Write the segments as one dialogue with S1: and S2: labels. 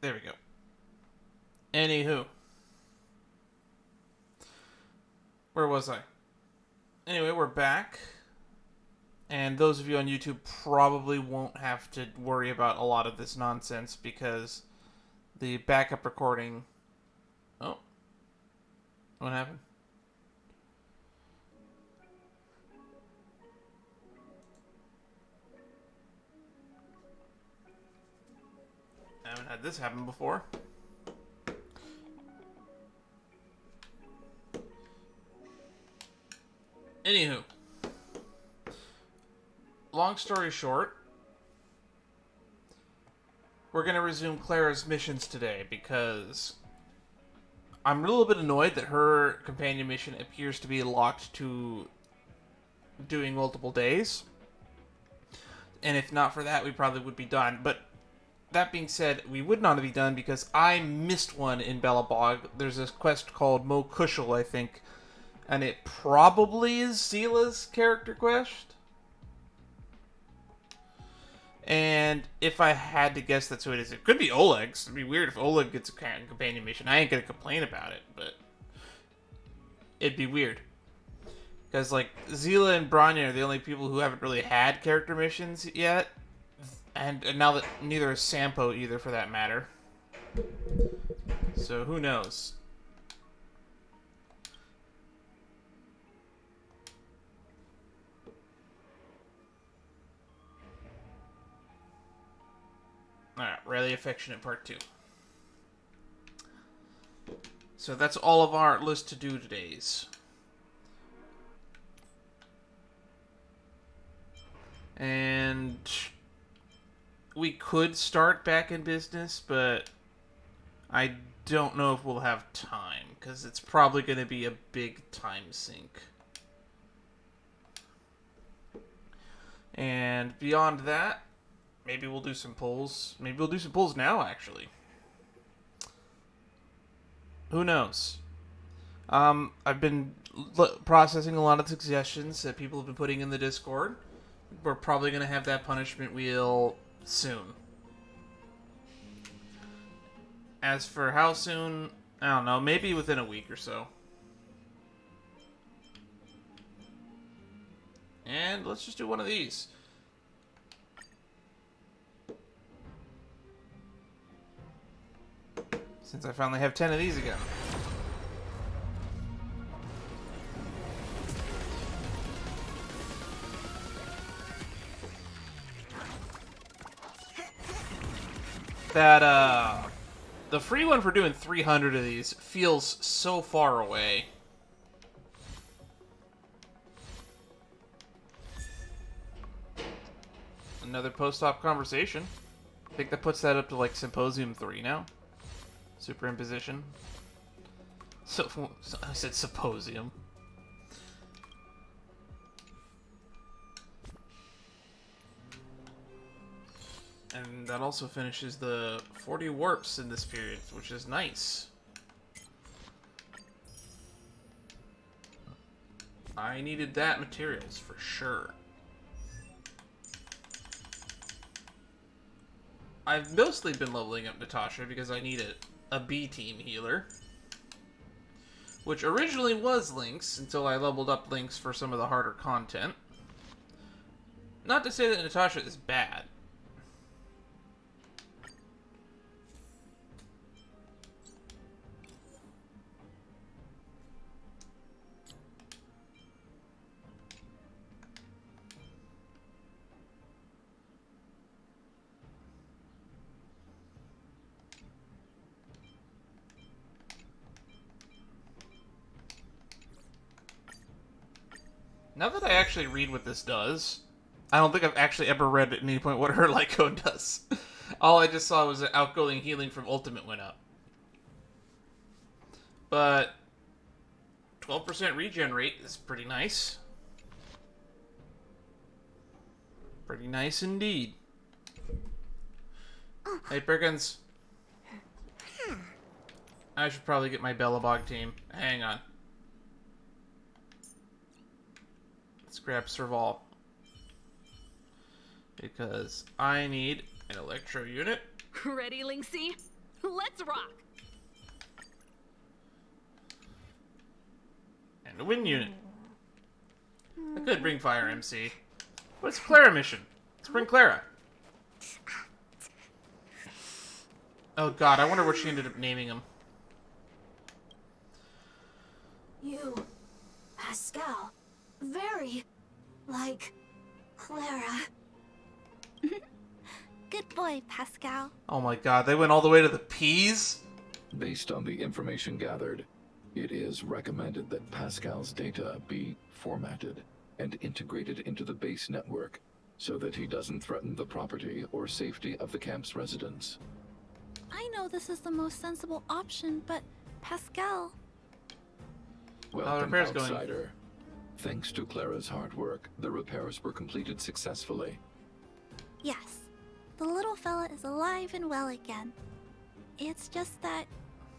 S1: There we go. Anywho. Where was I? Anyway, we're back. And those of you on YouTube probably won't have to worry about a lot of this nonsense because the backup recording... Oh. What happened? I haven't had this happen before. Anywho. Long story short, we're going to resume Clara's missions today because I'm a little bit annoyed that her companion mission appears to be locked to doing multiple days. And if not for that, we probably would be done. But that being said, we would not be done because I missed one in Bellabog. There's this quest called Cuishle, I think. And it probably is Zila's character quest. And if I had to guess that's who it is, it could be Oleg's. It'd be weird if Oleg gets a companion mission. I ain't gonna complain about it, but it'd be weird. Because, like, Zila and Branya are the only people who haven't really had character missions yet. And now that neither is Sampo either, for that matter. So, who knows? Alright, Really Affectionate Part 2. So that's all of our list to do today's. And we could start back in business, but I don't know if we'll have time, because it's probably going to be a big time sink. And beyond that, maybe we'll do some polls. Maybe we'll do some polls now, actually. Who knows? I've been processing a lot of suggestions that people have been putting in the Discord. We're probably going to have that punishment wheel soon. As for how soon, I don't know, maybe within a week or so. And let's just do one of these. Since I finally have 10 of these again. That, the free one for doing 300 of these feels so far away. Another post-op conversation. I think that puts that up to, like, Symposium 3 now. Superimposition. So, I said Symposium. And that also finishes the 40 warps in this period, which is nice. I needed that materials for sure. I've mostly been leveling up Natasha because I need a B-team healer. Which originally was Lynx until I leveled up Lynx for some of the harder content. Not to say that Natasha is bad. Now that I actually read what this does, I don't think I've actually ever read at any point what her light code does. All I just saw was that outgoing healing from ultimate went up. But 12% regen rate is pretty nice. Pretty nice indeed. Hey, Perkins. I should probably get my Bellabog team. Hang on. Let's grab Serval. Because I need an Electro unit.
S2: Ready, Lynxie? Let's rock!
S1: And a wind unit. I could bring Fire MC. But it's a Clara mission. Let's bring Clara. Oh god, I wonder what she ended up naming him.
S3: You, Pascal, very like Clara.
S2: Good boy, Pascal.
S1: Oh my god, they went all the way to the P's?
S4: Based on the information gathered, it is recommended that Pascal's data be formatted and integrated into the base network so that he doesn't threaten the property or safety of the camp's residents.
S2: I know this is the most sensible option, but Pascal...
S4: Welcome,
S1: repairs going?
S4: outsider. Thanks to Clara's hard work, the repairs were completed successfully.
S2: Yes, the little fella is alive and well again. It's just that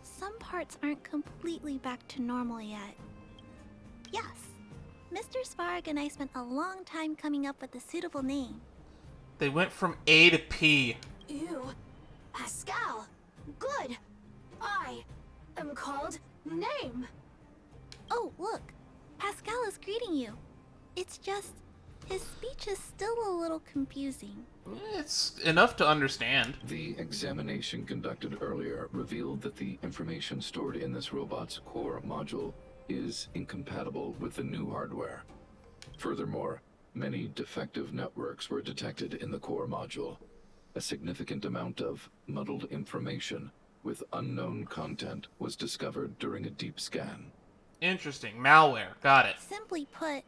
S2: some parts aren't completely back to normal yet. Yes, Mr. Svarg and I spent a long time coming up with a suitable name.
S1: They went from A to P.
S3: You, Pascal, good. I am called Name.
S2: Oh, look, Pascal is greeting you. It's just, his speech is still a little confusing.
S1: It's enough to understand.
S4: The examination conducted earlier revealed that the information stored in this robot's core module is incompatible with the new hardware. Furthermore, many defective networks were detected in the core module. A significant amount of muddled information with unknown content was discovered during a deep scan.
S1: Interesting. Malware. Got it.
S2: Simply put,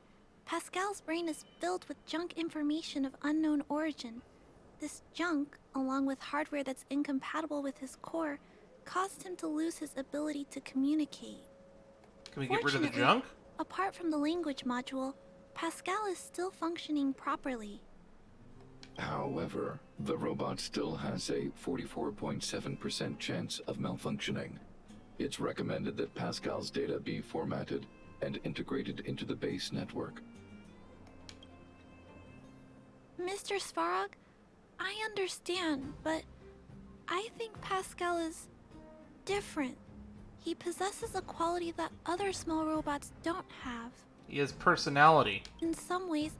S2: Pascal's brain is filled with junk information of unknown origin. This junk, along with hardware that's incompatible with his core, caused him to lose his ability to communicate.
S1: Can we get rid of the
S2: Fortunately,
S1: junk?
S2: Apart from the language module, Pascal is still functioning properly.
S4: However, the robot still has a 44.7% chance of malfunctioning. It's recommended that Pascal's data be formatted and integrated into the base network.
S2: Mr. Svarog, I understand, but I think Pascal is different. He possesses a quality that other small robots don't have.
S1: He has personality.
S2: In some ways,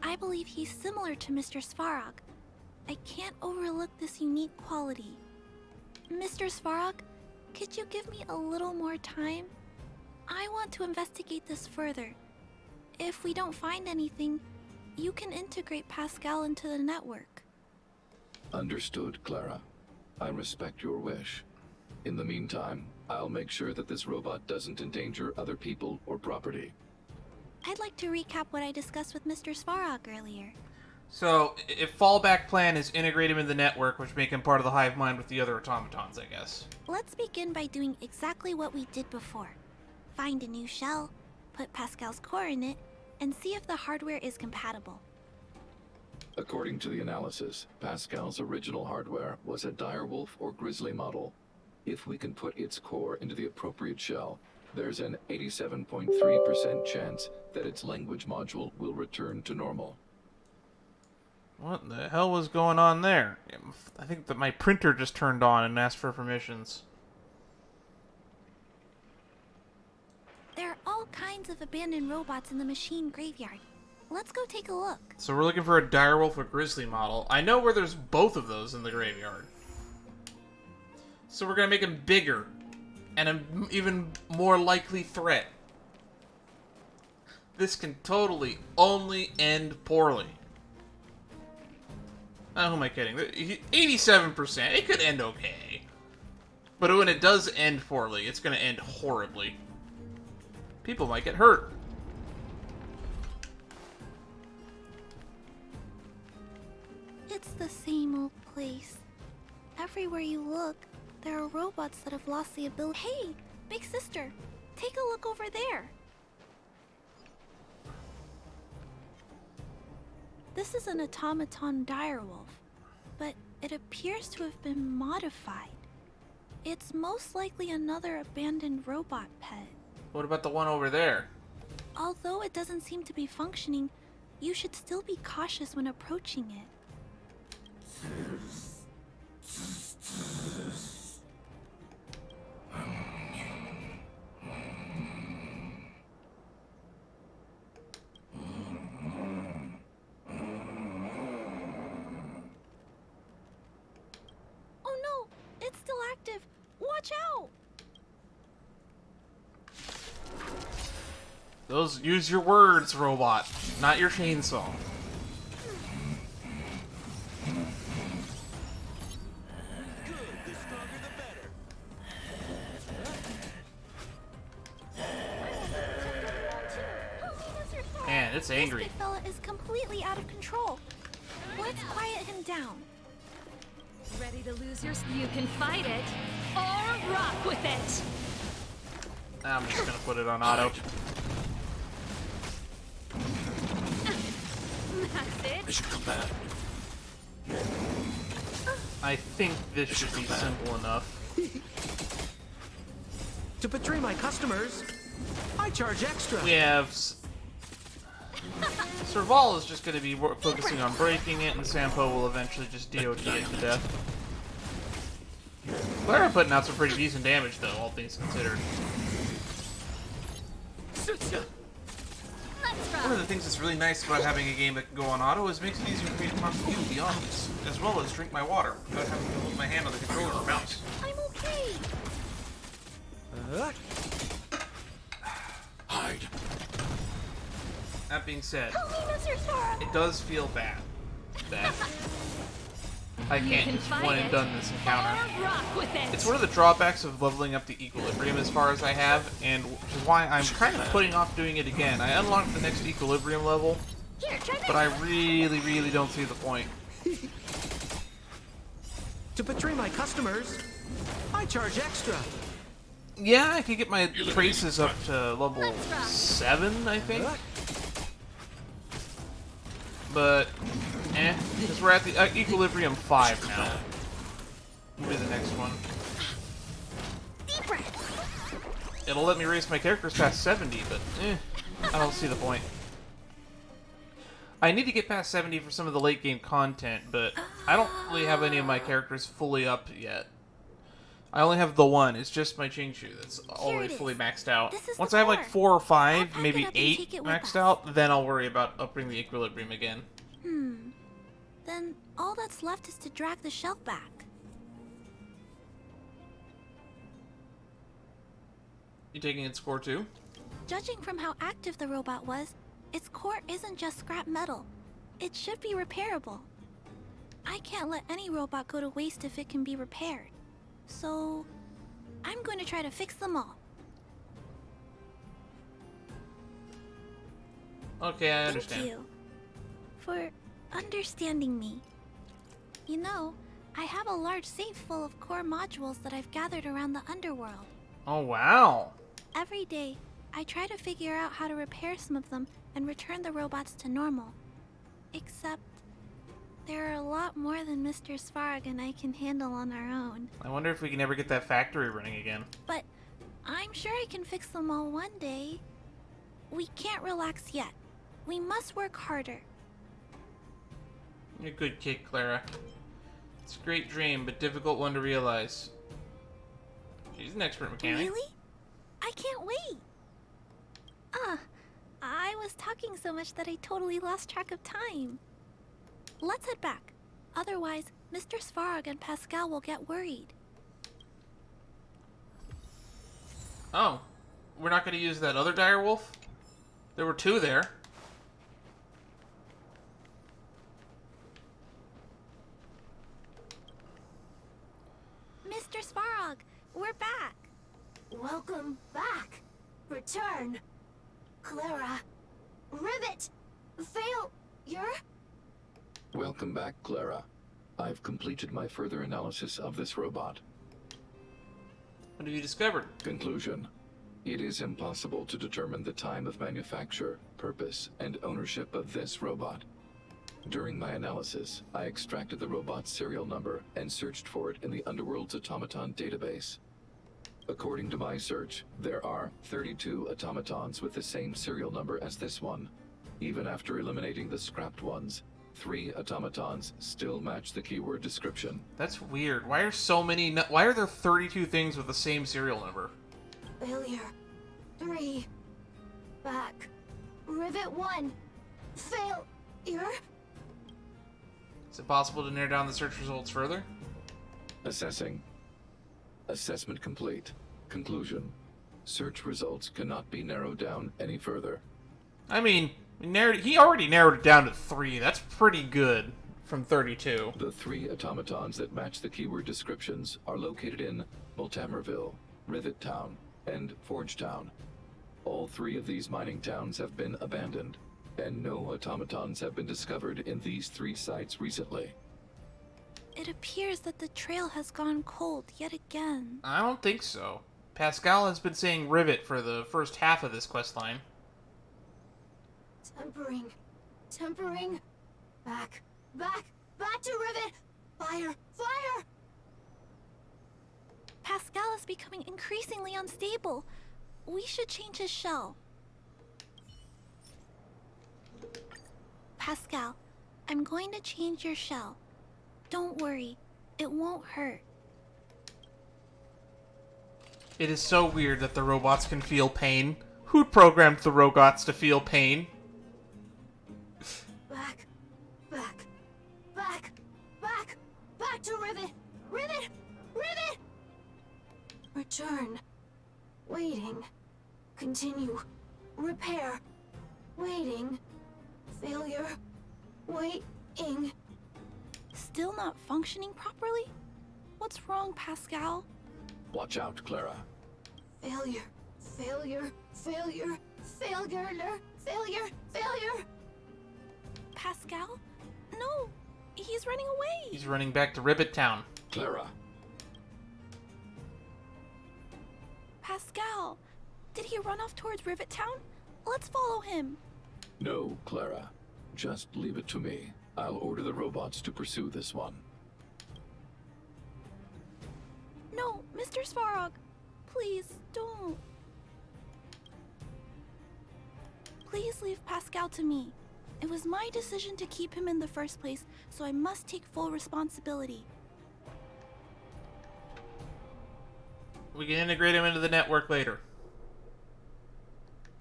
S2: I believe he's similar to Mr. Svarog. I can't overlook this unique quality. Mr. Svarog, could you give me a little more time? I want to investigate this further. If we don't find anything, you can integrate Pascal into the network.
S4: Understood, Clara. I respect your wish. In the meantime, I'll make sure that this robot doesn't endanger other people or property.
S2: I'd like to recap what I discussed with Mr. Svarog earlier.
S1: So, if fallback plan is integrate him in the network, which make him part of the hive mind with the other automatons, I guess.
S2: Let's begin by doing exactly what we did before. Find a new shell, put Pascal's core in it, and see if the hardware is compatible.
S4: According to the analysis, Pascal's original hardware was a direwolf or grizzly model. If we can put its core into the appropriate shell, there's an 87.3% chance that its language module will return to normal.
S1: What the hell was going on there? I think that my printer just turned on and asked for permissions.
S2: There are all kinds of abandoned robots in the machine graveyard. Let's go take a look.
S1: So we're looking for a direwolf or grizzly model. I know where there's both of those in the graveyard. So we're gonna make him bigger and an even more likely threat. This can totally only end poorly. Oh, who am I kidding? 87%. It could end okay. But when it does end poorly, it's going to end horribly. People might get hurt.
S2: It's the same old place. Everywhere you look, there are robots that have lost the ability. Hey, big sister, take a look over there. This is an automaton direwolf, but it appears to have been modified. It's most likely another abandoned robot pet.
S1: What about the one over there?
S2: Although it doesn't seem to be functioning, you should still be cautious when approaching it. It's still active. Watch out!
S1: Use your words, robot, not your chainsaw. Man, it's angry.
S2: This big fella is completely out of control. Let's quiet him down.
S5: Ready to lose your... You can fight it, or rock with it!
S1: I'm just gonna put it on auto.
S5: That's it.
S6: They should come back.
S1: I think this should be simple enough.
S7: To betray my customers, I charge extra.
S1: We have... Serval is just going to be focusing on breaking it, and Sampo will eventually just DOT it to death. Clara putting out some pretty decent damage, though, all things considered. One of the things that's really nice about having a game that can go on auto is it makes it easier for me to talk to you, the audience, as well as drink my water without having to hold my hand on the controller or mouse.
S2: I'm okay.
S6: Hide.
S1: That being said,
S2: Help me, Mr. Sora.
S1: it does feel bad that I can't
S5: can
S1: just
S5: fight
S1: one and
S5: it,
S1: done this encounter.
S5: Or rock with it!
S1: It's one of the drawbacks of leveling up the equilibrium as far as I have, and which is why I'm kind of putting off doing it again. I unlocked the next equilibrium level,
S2: Here, try this.
S1: but I really don't see the point.
S7: To betray my customers, I charge extra.
S1: Yeah, I could get my traces up to level 7, I think. But, because we're at the equilibrium 5 now. We'll do the next one.
S2: Deep breath.
S1: It'll let me raise my characters past 70, but I don't see the point. I need to get past 70 for some of the late game content, but I don't really have any of my characters fully up yet. I only have the one. It's just my Chingshu that's already
S2: it is.
S1: fully maxed out.
S2: This is
S1: Once
S2: the
S1: I have like
S2: core.
S1: 4 or 5,
S2: I'll pack
S1: maybe
S2: it up and
S1: 8
S2: take it with
S1: maxed
S2: us.
S1: out, then I'll worry about upping the equilibrium again.
S2: Then all that's left is to drag the shell back.
S1: You taking its core too?
S2: Judging from how active the robot was, its core isn't just scrap metal. It should be repairable. I can't let any robot go to waste if it can be repaired. So, I'm going to try to fix them all.
S1: Okay, I understand.
S2: Thank you for understanding me. You know, I have a large safe full of core modules that I've gathered around the underworld.
S1: Oh, wow.
S2: Every day, I try to figure out how to repair some of them and return the robots to normal. Except, there are a lot more than Mr. Svarg and I can handle on our own.
S1: I wonder if we can ever get that factory running again.
S2: But I'm sure I can fix them all one day. We can't relax yet. We must work harder.
S1: You're a good kid, Clara. It's a great dream, but difficult one to realize. She's an expert mechanic.
S2: Really? I can't wait. I was talking so much that I totally lost track of time. Let's head back. Otherwise, Mr. Svarog and Pascal will get worried.
S1: Oh, we're not going to use that other direwolf? There were 2 there.
S2: Mr. Svarog, we're back.
S3: Welcome back. Return. Clara. Rivet. Failure.
S4: Welcome back, Clara. I've completed my further analysis of this robot.
S1: What have you discovered?
S4: Conclusion. It is impossible to determine the time of manufacture, purpose, and ownership of this robot. During my analysis, I extracted the robot's serial number and searched for it in the Underworld's automaton database. According to my search, there are 32 automatons with the same serial number as this one. Even after eliminating the scrapped ones, 3 automatons still match the keyword description.
S1: That's weird. Why are so many... Why are there 32 things with the same serial number?
S3: Failure. 3. Back. Rivet 1. Failure.
S1: Is it possible to narrow down the search results further?
S4: Assessing. Assessment complete. Conclusion. Search results cannot be narrowed down any further.
S1: I mean, he already narrowed it down to 3. That's pretty good from 32.
S4: The 3 automatons that match the keyword descriptions are located in Multamerville, Rivet Town, and Forge Town. All 3 of these mining towns have been abandoned, and no automatons have been discovered in these 3 sites recently.
S2: It appears that the trail has gone cold yet again.
S1: I don't think so. Pascal has been saying rivet for the first half of this questline.
S3: Tempering. Back to Rivet. Fire.
S2: Pascal is becoming increasingly unstable. We should change his shell. Pascal, I'm going to change your shell. Don't worry, it won't hurt.
S1: It is so weird that the robots can feel pain. Who programmed the robots to feel pain?
S3: Back to Rivet. Return. Waiting. Continue. Repair. Waiting. Failure. Waiting.
S2: Still not functioning properly? What's wrong, Pascal?
S4: Watch out, Clara.
S3: Failure.
S2: Pascal? No! He's running away!
S1: He's running back to Rivet Town.
S4: Clara.
S2: Pascal! Did he run off towards Rivet Town? Let's follow him!
S4: No, Clara. Just leave it to me. I'll order the robots to pursue this one.
S2: No, Mr. Svarog! Please, don't! Please leave Pascal to me. It was my decision to keep him in the first place, so I must take full responsibility.
S1: We can integrate him into the network later.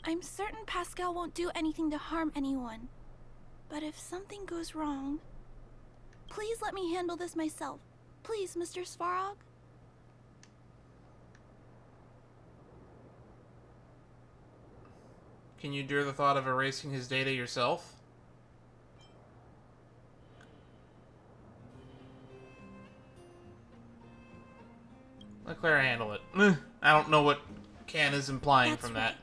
S2: I'm certain Pascal won't do anything to harm anyone. But if something goes wrong... Please let me handle this myself. Please, Mr. Svarog?
S1: Can you dare the thought of erasing his data yourself? Let Clara handle it. I don't know what Can is implying
S2: That's
S1: from that.
S2: right.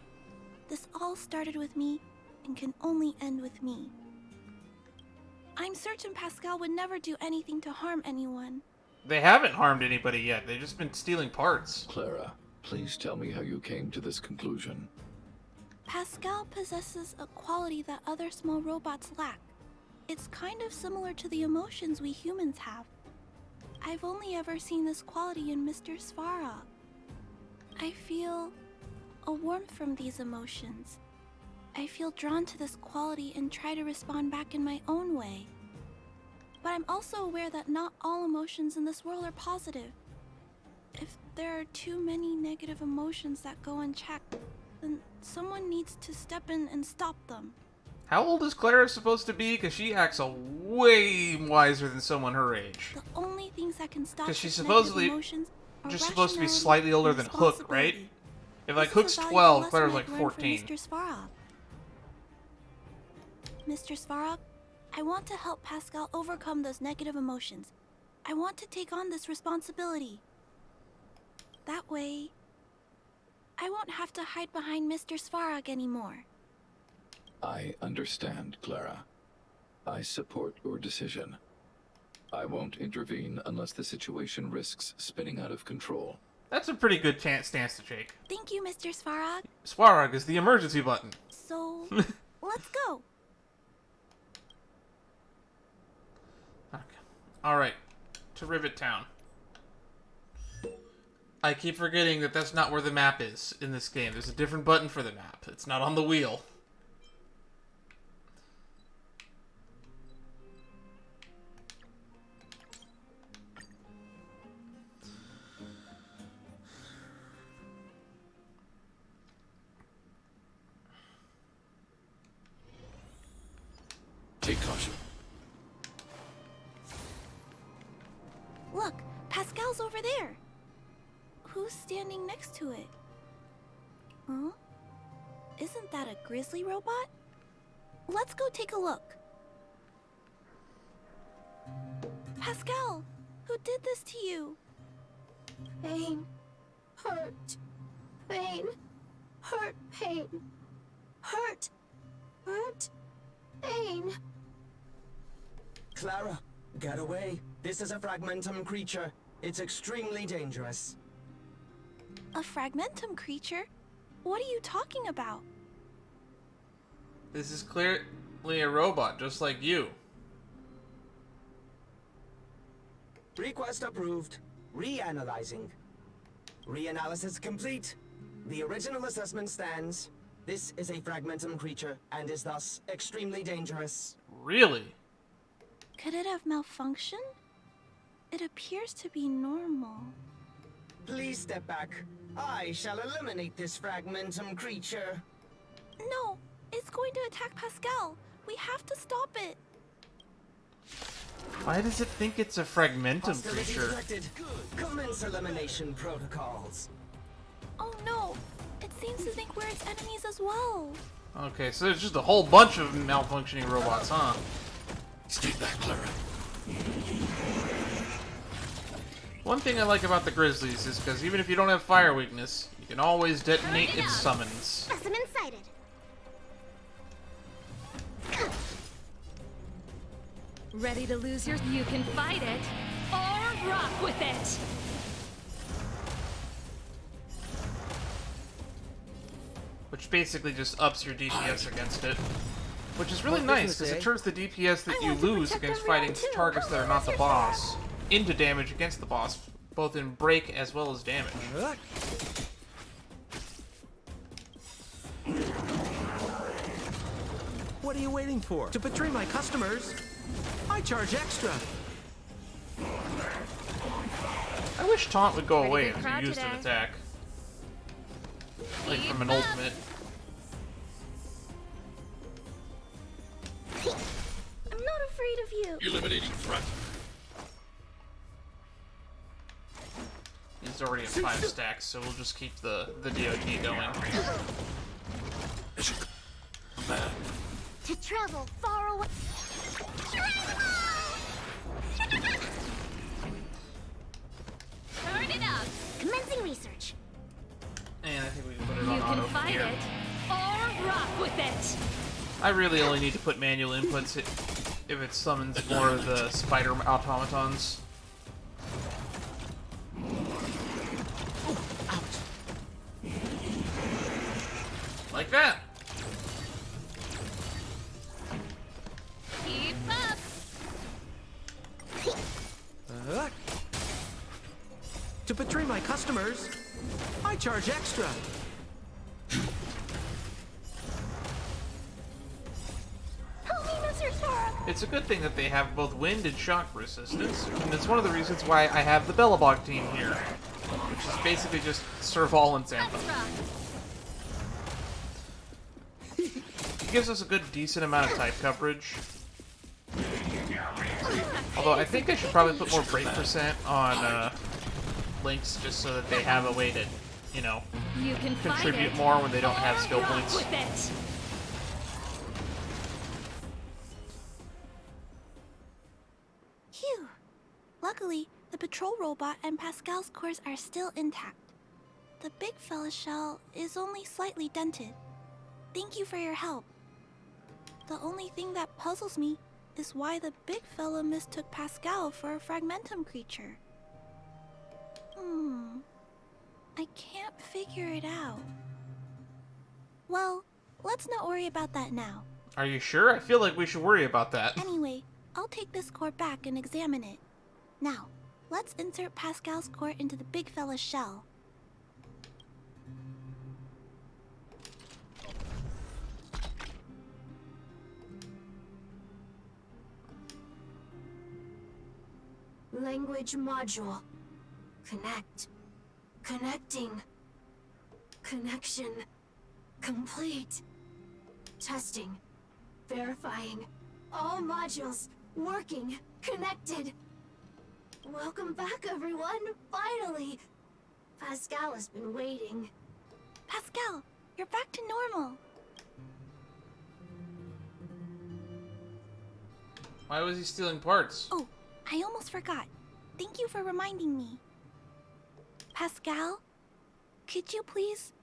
S2: This all started with me, and can only end with me. I'm certain Pascal would never do anything to harm anyone.
S1: They haven't harmed anybody yet. They've just been stealing parts.
S4: Clara, please tell me how you came to this conclusion.
S2: Pascal possesses a quality that other small robots lack. It's kind of similar to the emotions we humans have. I've only ever seen this quality in Mr. Svarog. I feel a warmth from these emotions. I feel drawn to this quality and try to respond back in my own way. But I'm also aware that not all emotions in this world are positive. If there are too many negative emotions that go unchecked, then someone needs to step in and stop them.
S1: How old is Clara supposed to be? Because she acts a way wiser than someone her age.
S2: The only things that can stop
S1: 'Cause she's
S2: such negative
S1: supposedly
S2: emotions are
S1: just supposed to be
S2: rationality
S1: slightly older
S2: and
S1: than Hook, right?
S2: responsibility.
S1: If like
S2: This
S1: Hook's
S2: is a valuable
S1: 12,
S2: lesson
S1: Clara's
S2: I've
S1: like
S2: learned
S1: 14.
S2: from Mr. Svarog. Mr. Svarog, I want to help Pascal overcome those negative emotions. I want to take on this responsibility. That way, I won't have to hide behind Mr. Svarog anymore.
S4: I understand, Clara. I support your decision. I won't intervene unless the situation risks spinning out of control.
S1: That's a pretty good stance to take.
S2: Thank you, Mr. Svarog.
S1: Svarog is the emergency button.
S2: So, let's go.
S1: Okay. Alright. To Rivet Town. I keep forgetting that that's not where the map is in this game. There's a different button for the map. It's not on the wheel.
S4: Take caution.
S2: Look, Pascal's over there. who's standing next to it? Huh? Isn't that a grizzly robot? Let's go take a look. Pascal, who did this to you?
S3: Pain. Hurt. Pain. Hurt. Pain. Hurt. Hurt. Pain.
S6: Clara, get away. This is a fragmentum creature. It's extremely dangerous.
S2: A fragmentum creature? What are you talking about?
S1: This is clearly a robot, just like you.
S6: Request approved. Reanalyzing. Reanalysis complete. The original assessment stands. This is a fragmentum creature and is thus extremely dangerous.
S1: Really?
S2: Could it have malfunctioned? It appears to be normal.
S6: Please step back. I shall eliminate this fragmentum creature.
S2: No, it's going to attack Pascal. We have to stop it.
S1: Why does it think it's a fragmentum
S6: Hostility
S1: creature?
S6: detected. Commence elimination protocols.
S2: Oh no, it seems to think we're its enemies as well.
S1: Okay, so there's just a whole bunch of malfunctioning robots, huh?
S4: Stay back, Clara.
S1: One thing I like about the Grizzlies is because even if you don't have fire weakness, you can always detonate its summons.
S8: Specimen sighted.
S5: Ready to lose your... You can fight it, or rock with it!
S1: Which basically just ups your DPS against it. Which is really
S7: What
S1: nice,
S7: business,
S1: because it
S7: eh?
S1: turns the DPS that
S2: I
S1: you
S2: want to
S1: lose
S2: protect
S1: against
S2: everyone
S1: fighting
S2: too.
S1: targets that are not the boss into damage against the boss, both in break as well as damage.
S7: What are you waiting for? To betray my customers? I charge extra.
S1: I wish taunt would go
S5: Ready
S1: away
S5: to
S1: if you
S5: crowd
S1: used an
S5: today.
S1: attack. Like from an
S5: Keep up.
S1: ultimate.
S2: I'm not afraid of you.
S4: Eliminating threat.
S1: He's already at 5 stacks, so we'll just keep the DOT going.
S4: Man.
S8: To travel far away.
S5: Turn it up!
S8: Commencing research.
S1: And I think we can put it
S5: You
S1: on
S5: can
S1: auto from
S5: fight
S1: here.
S5: it, or rock with it!
S1: I really only need to put manual inputs if it summons more of the spider automatons. Like that.
S5: Keep up!
S7: To betray my customers? I charge extra.
S2: Help me, Mr. Sora.
S1: It's a good thing that they have both wind and shock resistance, and it's one of the reasons why I have the Bellabog team here, which is basically just Sir Valen's anthem.
S5: Let's rock!
S1: It gives us a good, decent amount of type coverage. Although I think I should probably put more break percent on links just so that they have a way to, you know,
S5: You can fight
S1: contribute
S5: it,
S1: more when they don't have
S5: or
S1: skill
S5: rock
S1: points.
S5: with it!
S2: Phew. Luckily, the patrol robot and Pascal's cores are still intact. The big fella's shell is only slightly dented. Thank you for your help. The only thing that puzzles me is why the big fella mistook Pascal for a fragmentum creature. I can't figure it out. Well, let's not worry about that now.
S1: Are you sure? I feel like we should worry about that.
S2: Anyway, I'll take this core back and examine it. Now, let's insert Pascal's core into the big fella's shell.
S3: Language module. Connect. Connecting. Connection. Complete. Testing. Verifying. All modules working. Connected. Welcome back, everyone. Finally. Pascal has been waiting.
S2: Pascal, you're back to normal.
S1: Why was he stealing parts?
S2: Oh, I almost forgot. Thank you for reminding me. Pascal, could you please,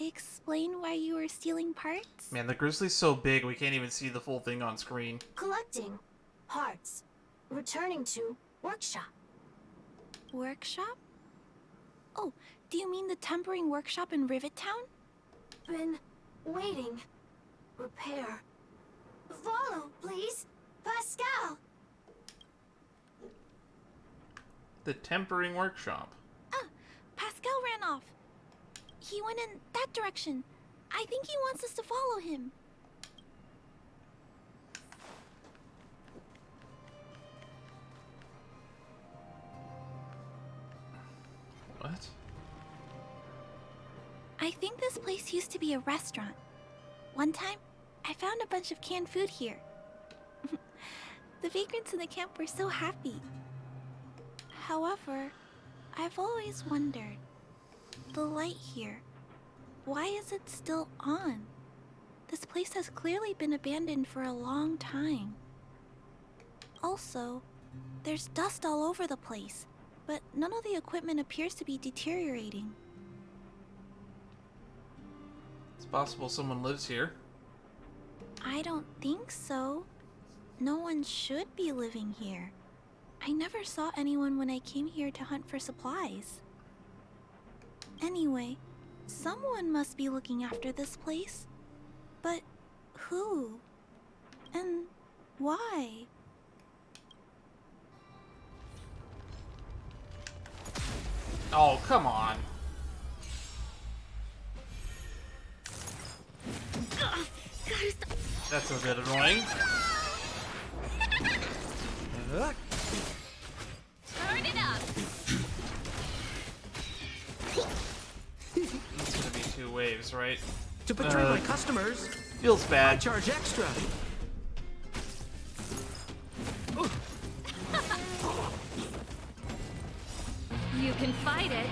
S2: explain why you were stealing parts?
S1: Man, the grizzly's so big we can't even see the full thing on screen.
S3: Collecting parts. Returning to workshop.
S2: Workshop? Oh, do you mean the tempering workshop in Rivet Town?
S3: Been waiting. Repair. Follow, please. Pascal!
S1: The tempering workshop.
S2: Ah, Pascal ran off. He went in that direction. I think he wants us to follow him.
S1: What?
S2: I think this place used to be a restaurant. One time, I found a bunch of canned food here. The vagrants in the camp were so happy. However, I've always wondered, the light here, why is it still on? This place has clearly been abandoned for a long time. Also, there's dust all over the place, but none of the equipment appears to be deteriorating.
S1: It's possible someone lives here.
S2: I don't think so. No one should be living here. I never saw anyone when I came here to hunt for supplies. Anyway, someone must be looking after this place. But who? And why?
S1: Oh, come on. That's a bit annoying.
S5: Turn it up.
S1: It's gonna be 2 waves, right?
S7: To betray my customers,
S1: Feels
S7: I
S1: bad.
S7: charge extra.
S5: You can fight it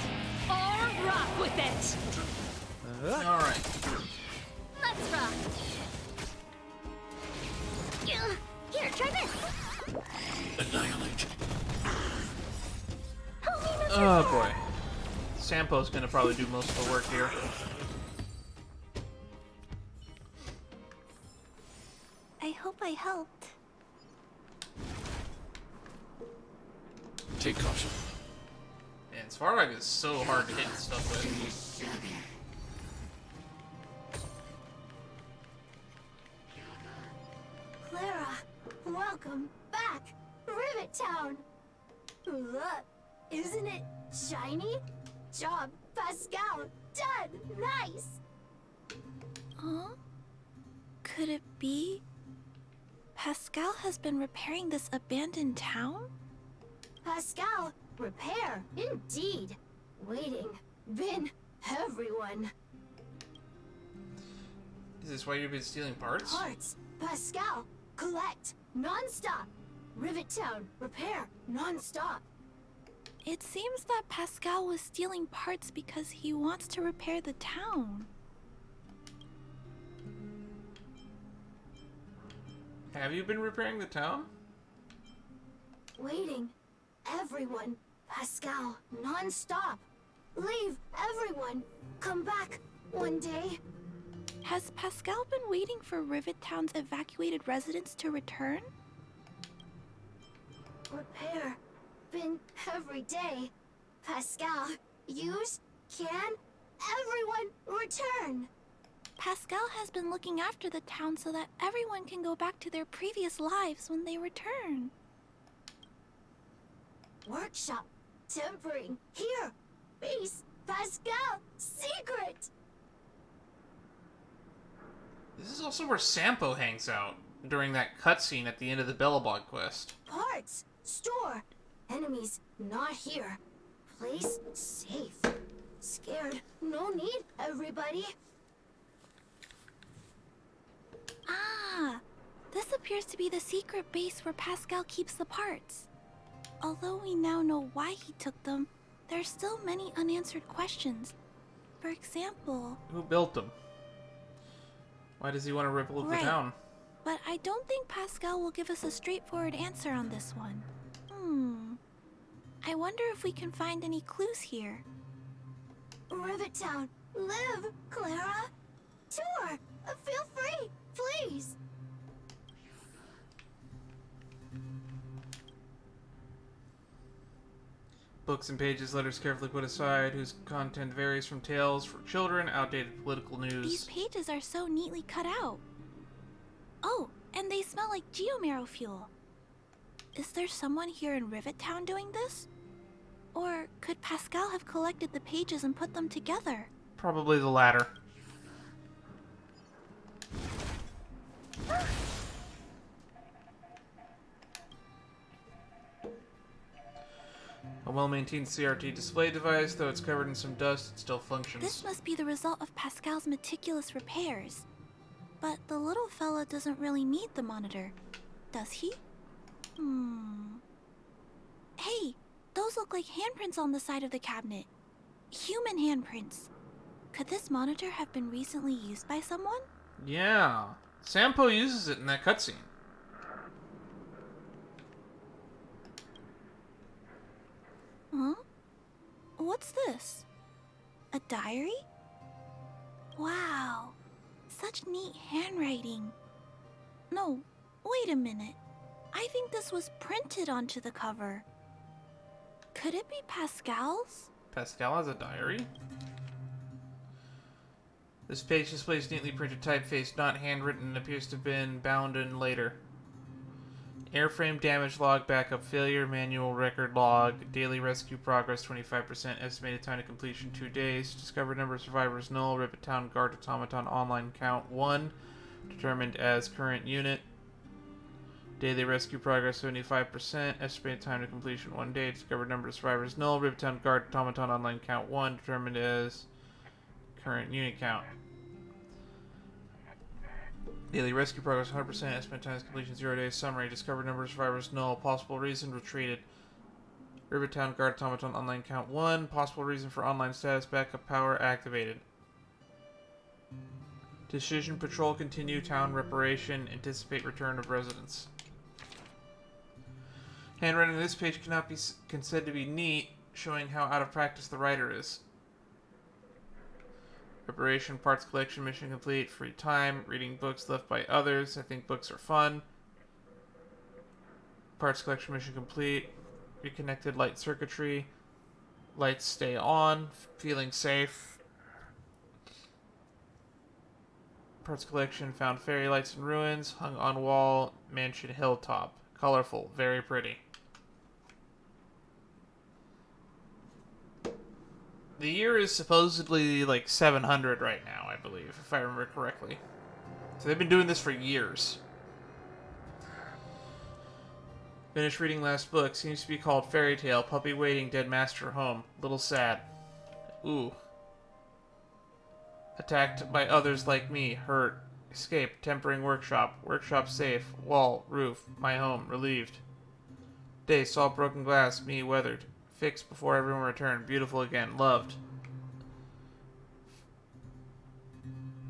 S5: or rock with it.
S1: Alright.
S5: Let's rock.
S8: Here, try this.
S4: Annihilate.
S8: Help me, Mr.
S1: Oh
S8: Far.
S1: boy. Sampo's gonna probably do most of the work here.
S2: I hope I helped.
S4: Take caution.
S1: Man, Svarog is so hard to hit and stuff with.
S3: Clara, welcome back. Rivet Town. Look, isn't it shiny? Job, Pascal. Done. Nice.
S2: Huh? Could it be? Pascal has been repairing this abandoned town?
S3: Pascal, repair. Indeed. Waiting. Been everyone.
S1: Is this why you've been stealing parts?
S3: Parts. Pascal, collect. Non-stop. Rivet Town, repair. Non-stop.
S2: It seems that Pascal was stealing parts because he wants to repair the town.
S1: Have you been repairing the town?
S3: Waiting. Everyone. Pascal, non-stop. Leave, everyone. Come back one day.
S2: Has Pascal been waiting for Rivet Town's evacuated residents to return?
S3: Repair. Been every day. Pascal, use, can, everyone return.
S2: Pascal has been looking after the town so that everyone can go back to their previous lives when they return.
S3: Workshop. Tempering. Here. Base. Pascal. Secret.
S1: This is also where Sampo hangs out during that cutscene at the end of the Bellabog quest.
S3: Parts. Store. Enemies not here. Place safe. Scared. No need, everybody.
S2: Ah, this appears to be the secret base where Pascal keeps the parts. Although we now know why he took them, there are still many unanswered questions. For example...
S1: Who built them? Why does he want to ripple the
S2: Right.
S1: town?
S2: But I don't think Pascal will give us a straightforward answer on this one. I wonder if we can find any clues here.
S3: Rivet Town. Live, Clara. Tour. Feel free, please.
S1: Books and pages, letters carefully put aside, whose content varies from tales for children, outdated political news.
S2: These pages are so neatly cut out. Oh, and they smell like geomarrow fuel. Is there someone here in Rivet Town doing this? Or could Pascal have collected the pages and put them together?
S1: Probably the latter. A well-maintained CRT display device, though it's covered in some dust, it still functions.
S2: This must be the result of Pascal's meticulous repairs. But the little fella doesn't really need the monitor, does he? Hey, those look like handprints on the side of the cabinet. Human handprints. Could this monitor have been recently used by someone?
S1: Yeah. Sampo uses it in that cutscene.
S2: Huh? What's this? A diary? Wow. Such neat handwriting. No, wait a minute. I think this was printed onto the cover. Could it be Pascal's?
S1: Pascal has a diary? This page displays neatly printed typeface, not handwritten, and appears to have been bound in later. Airframe damage log, backup failure, manual record log, daily rescue progress 25%, estimated time to completion 2 days, discovered number of survivors null, Rivet Town Guard Automaton online count 1, determined as current unit, daily rescue progress 75%, estimated time to completion 1 day, discovered number of survivors null, Rivet Town Guard Automaton online count 1, determined as current unit count. Daily rescue progress 100%, estimated time to completion 0 days, summary, discovered number of survivors null, possible reason retreated. Rivet Town Guard Automaton online count 1, possible reason for online status, backup power activated. Decision patrol continue, town reparation, anticipate return of residents. Handwriting on this page cannot be considered to be neat, showing how out of practice the writer is. Preparation, parts collection, mission complete, free time, reading books left by others. I think books are fun. Parts collection, mission complete. Reconnected light circuitry. Lights stay on. Feeling safe. Parts collection, found fairy lights in ruins. Hung on wall, mansion hilltop. Colorful, very pretty. The year is supposedly like 700 right now, I believe, if I remember correctly. So they've been doing this for years. Finished reading last book. Seems to be called Fairy Tale. Puppy waiting, dead master home. Little sad. Ooh. Attacked by others like me. Hurt. Escape. Tempering workshop. Workshop safe. Wall. Roof. My home. Relieved. Day. Saw broken glass. Me weathered. Fixed before everyone returned. Beautiful again. Loved.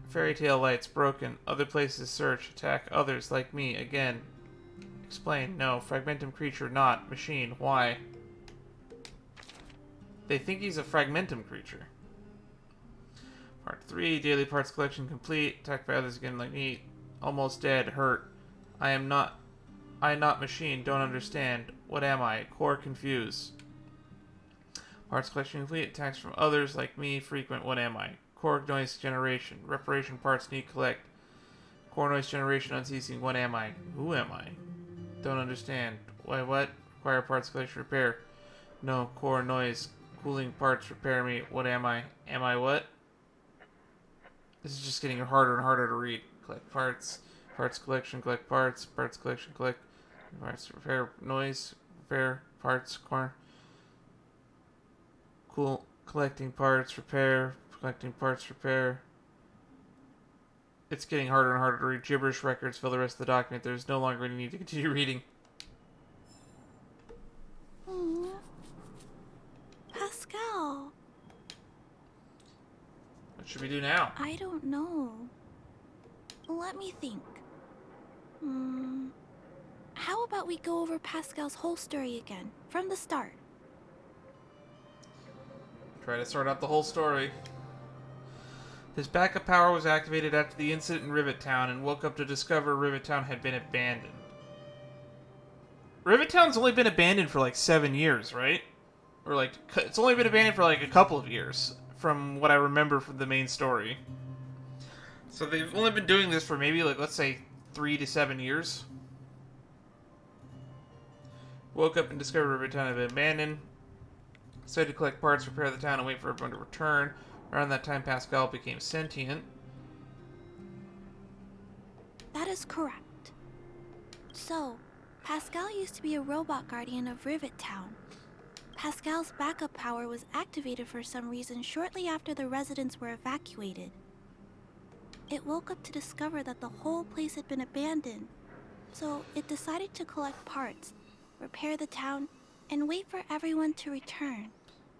S1: Fairy tale lights broken. Other places search. Attack others like me again. Explain. No. Fragmentum creature not. Machine. Why? They think he's a fragmentum creature. Part 3. Daily parts collection complete. Attacked by others again like me. Almost dead. Hurt. I not machine. Don't understand. What am I? Core confused. Parts collection complete. Attacks from others like me. Frequent. What am I? Core noise generation. Reparation parts need collect. Core noise generation unceasing. What am I? Who am I? Don't understand. Why what? Require parts collection repair. No. Core noise. Cooling parts repair me. What am I? Am I what? This is just getting harder and harder to read. Collect parts. Parts collection. Collect parts. Parts collection. Collect parts. Repair noise. Repair parts. Core. Cool. Collecting parts, repair. Collecting parts, repair. It's getting harder and harder to read. Gibberish records fill the rest of the document. There's no longer any need to continue reading. should we do now?
S2: I don't know. Let me think. How about we go over Pascal's whole story again, from the start?
S1: Try to sort out the whole story. His backup power was activated after the incident in Rivet Town and woke up to discover Rivet Town had been abandoned. Rivet Town's only been abandoned for like 7 years, right? Or like, it's only been abandoned for like a couple of years, from what I remember from the main story. So they've only been doing this for maybe like, let's say, 3 to 7 years. Woke up and discovered Rivet Town had been abandoned. Decided to collect parts, repair the town, and wait for everyone to return. Around that time, Pascal became sentient.
S2: That is correct. So, Pascal used to be a robot guardian of Rivet Town. Pascal's backup power was activated for some reason shortly after the residents were evacuated. It woke up to discover that the whole place had been abandoned, so it decided to collect parts, repair the town, and wait for everyone to return.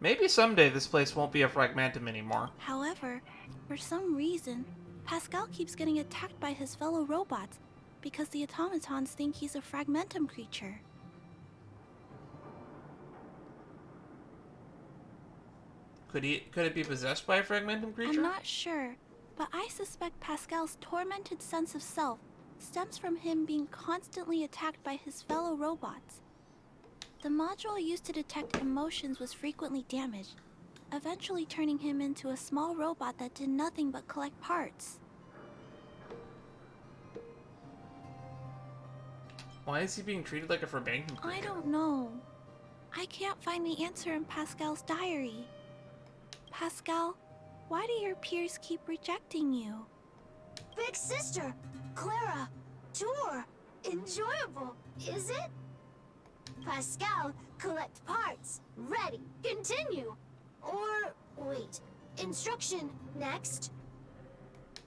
S1: Maybe someday this place won't be a fragmentum anymore.
S2: However, for some reason, Pascal keeps getting attacked by his fellow robots because the automatons think he's a fragmentum creature.
S1: Could it be possessed by a fragmentum creature?
S2: I'm not sure, but I suspect Pascal's tormented sense of self stems from him being constantly attacked by his fellow robots. The module used to detect emotions was frequently damaged, eventually turning him into a small robot that did nothing but collect parts.
S1: Why is he being treated like a fragmentum creature?
S2: I don't know. I can't find the answer in Pascal's diary. Pascal, why do your peers keep rejecting you?
S3: Big sister, Clara, tour, enjoyable, is it? Pascal, collect parts, ready, continue. Or, wait, instruction, next.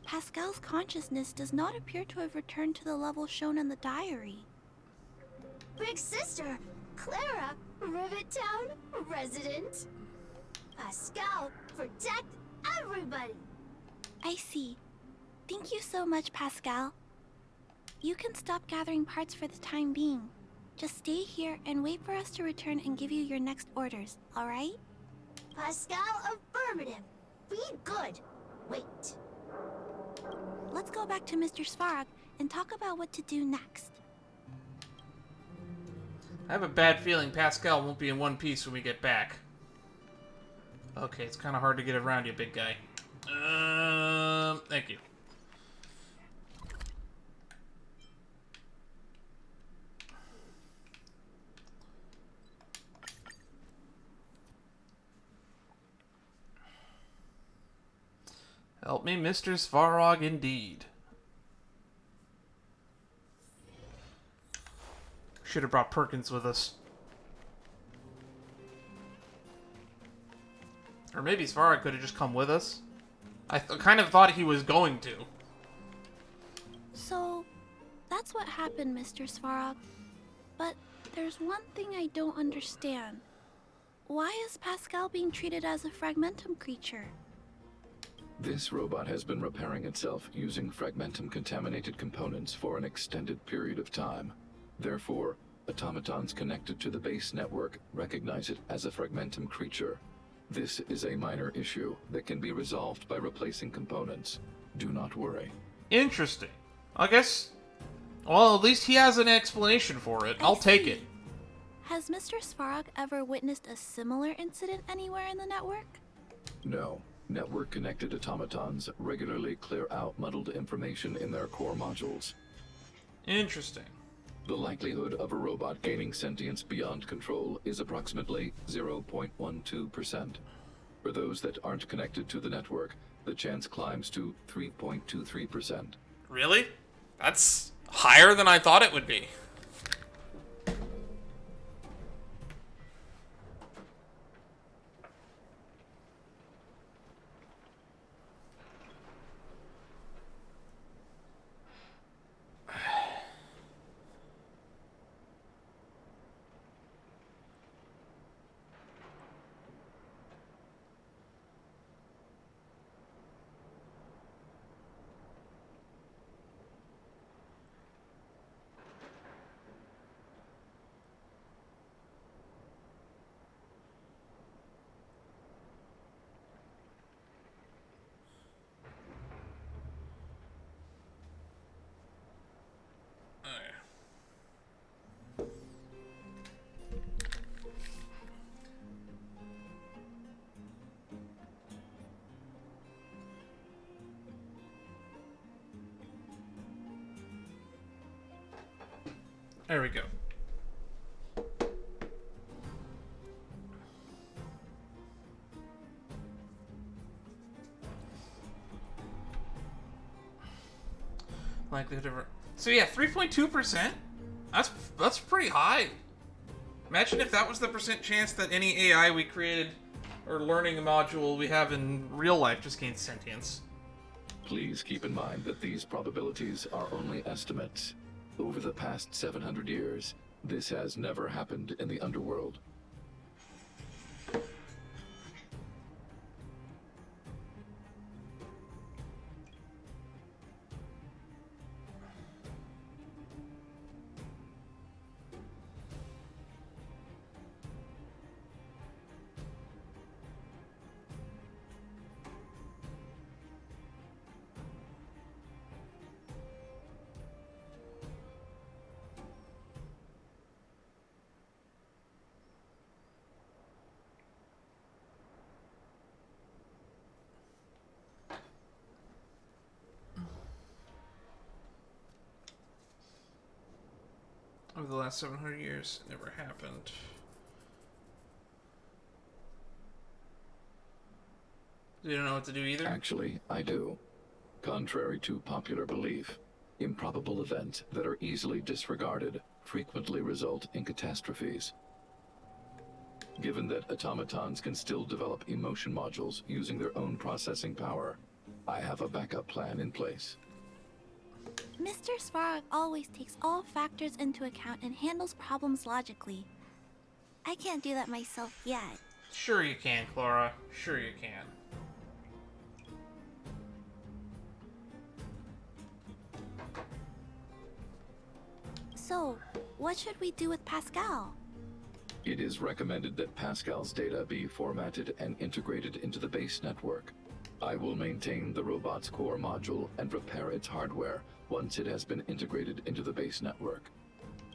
S2: Pascal's consciousness does not appear to have returned to the level shown in the diary.
S3: Big sister, Clara, Rivet Town, resident. Pascal, protect everybody.
S2: I see. Thank you so much, Pascal. You can stop gathering parts for the time being. Just stay here and wait for us to return and give you your next orders, alright?
S3: Pascal, affirmative. Be good. Wait.
S2: Let's go back to Mr. Svarog and talk about what to do next.
S1: I have a bad feeling Pascal won't be in one piece when we get back. Okay, it's kind of hard to get around you, big guy. Thank you. Help me, Mr. Svarog, indeed. Should have brought Perkins with us. Or maybe Svarog could have just come with us. I kind of thought he was going to.
S2: So, that's what happened, Mr. Svarog. But there's one thing I don't understand. Why is Pascal being treated as a fragmentum creature?
S4: This robot has been repairing itself using fragmentum-contaminated components for an extended period of time. Therefore, automatons connected to the base network recognize it as a fragmentum creature. This is a minor issue that can be resolved by replacing components. Do not worry.
S1: Interesting. I guess... Well, at least he has an explanation for it. I'll take it.
S2: Has Mr. Svarog ever witnessed a similar incident anywhere in the network?
S4: No. Network-connected automatons regularly clear out muddled information in their core modules.
S1: Interesting.
S4: The likelihood of a robot gaining sentience beyond control is approximately 0.12%. For those that aren't connected to the network, the chance climbs to 3.23%.
S1: Really? That's higher than I thought it would be. There we go. Likelihood of... So yeah, 3.2%? That's pretty high. Imagine if that was the percent chance that any AI we created or learning module we have in real life just gained sentience.
S4: Please keep in mind that these probabilities are only estimates. Over the past 700 years, this has never happened in the underworld.
S1: Over the last 700 years, it never happened. You don't know what to do either?
S4: Actually, I do. Contrary to popular belief, improbable events that are easily disregarded frequently result in catastrophes. Given that automatons can still develop emotion modules using their own processing power, I have a backup plan in place.
S2: Mr. Svarog always takes all factors into account and handles problems logically. I can't do that myself yet.
S1: Sure you can, Clara. Sure you can.
S2: So, what should we do with Pascal?
S4: It is recommended that Pascal's data be formatted and integrated into the base network. I will maintain the robot's core module and repair its hardware once it has been integrated into the base network.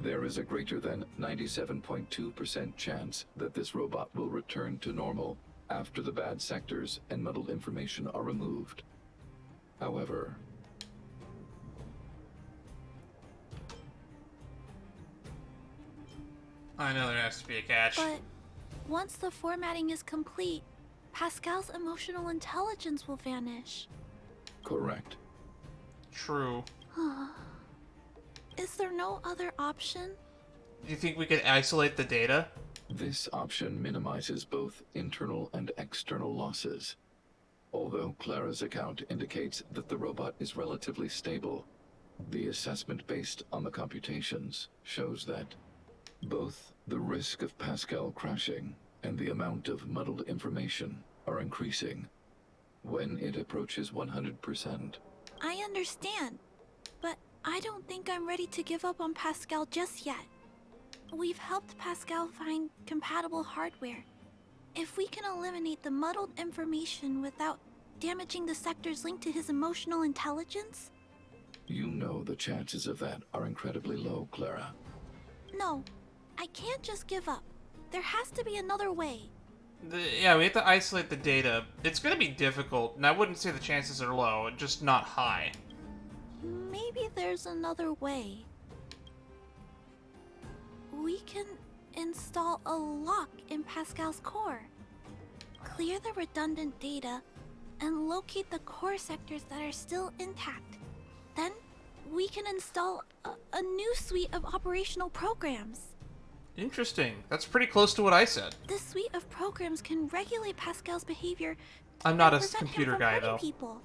S4: There is a greater than 97.2% chance that this robot will return to normal after the bad sectors and muddled information are removed. However,
S1: I know there has to be a catch.
S2: But once the formatting is complete, Pascal's emotional intelligence will vanish.
S4: correct.
S1: True.
S2: Is there no other option?
S1: Do you think we could isolate the data?
S4: This option minimizes both internal and external losses. Although Clara's account indicates that the robot is relatively stable, the assessment based on the computations shows that both the risk of Pascal crashing and the amount of muddled information are increasing. When it approaches 100%,
S2: I understand, but I don't think I'm ready to give up on Pascal just yet. We've helped Pascal find compatible hardware. If we can eliminate the muddled information without damaging the sectors linked to his emotional intelligence...
S4: you know the chances of that are incredibly low, Clara.
S2: No, I can't just give up. There has to be another way.
S1: Yeah, we have to isolate the data. It's going to be difficult, and I wouldn't say the chances are low, just not high.
S2: Maybe there's another way. We can install a lock in Pascal's core. Clear the redundant data and locate the core sectors that are still intact. Then we can install a new suite of operational programs.
S1: Interesting. That's pretty close to what I said.
S2: This suite of programs can regulate Pascal's behavior.
S1: I'm not
S2: and
S1: a
S2: prevent him
S1: computer
S2: from
S1: guy,
S2: hurting
S1: though.
S2: people.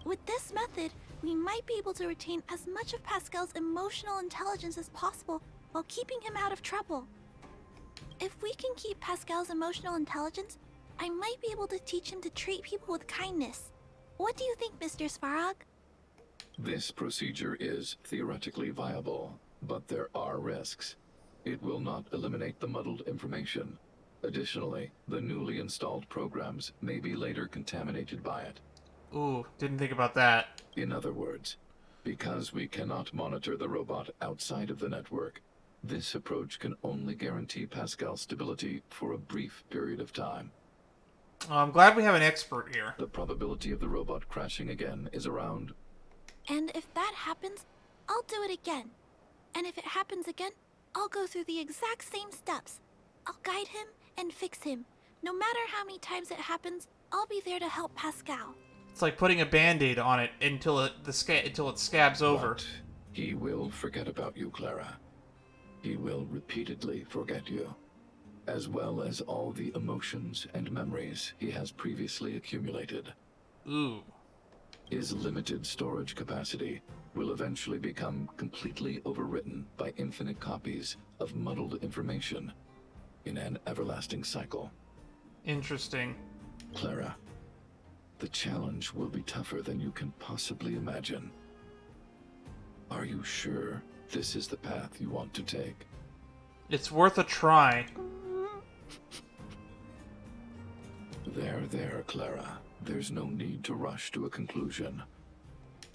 S2: With this method, we might be able to retain as much of Pascal's emotional intelligence as possible while keeping him out of trouble. If we can keep Pascal's emotional intelligence, I might be able to teach him to treat people with kindness. What do you think, Mr. Svarog?
S4: This procedure is theoretically viable, but there are risks. It will not eliminate the muddled information. Additionally, the newly installed programs may be later contaminated by it.
S1: Ooh, didn't think about that.
S4: In other words, because we cannot monitor the robot outside of the network, this approach can only guarantee Pascal's stability for a brief period of time.
S1: I'm glad we have an expert here.
S4: The probability of the robot crashing again is around...
S2: And if that happens, I'll do it again. And if it happens again, I'll go through the exact same steps. I'll guide him and fix him. No matter how many times it happens, I'll be there to help Pascal.
S1: It's like putting a band-aid on it until it scabs over.
S4: But he will forget about you, Clara. He will repeatedly forget you, as well as all the emotions and memories he has previously accumulated.
S1: Ooh.
S4: His limited storage capacity will eventually become completely overwritten by infinite copies of muddled information in an everlasting cycle.
S1: Interesting.
S4: Clara, the challenge will be tougher than you can possibly imagine. Are you sure this is the path you want to take?
S1: It's worth a try.
S4: There, Clara. There's no need to rush to a conclusion.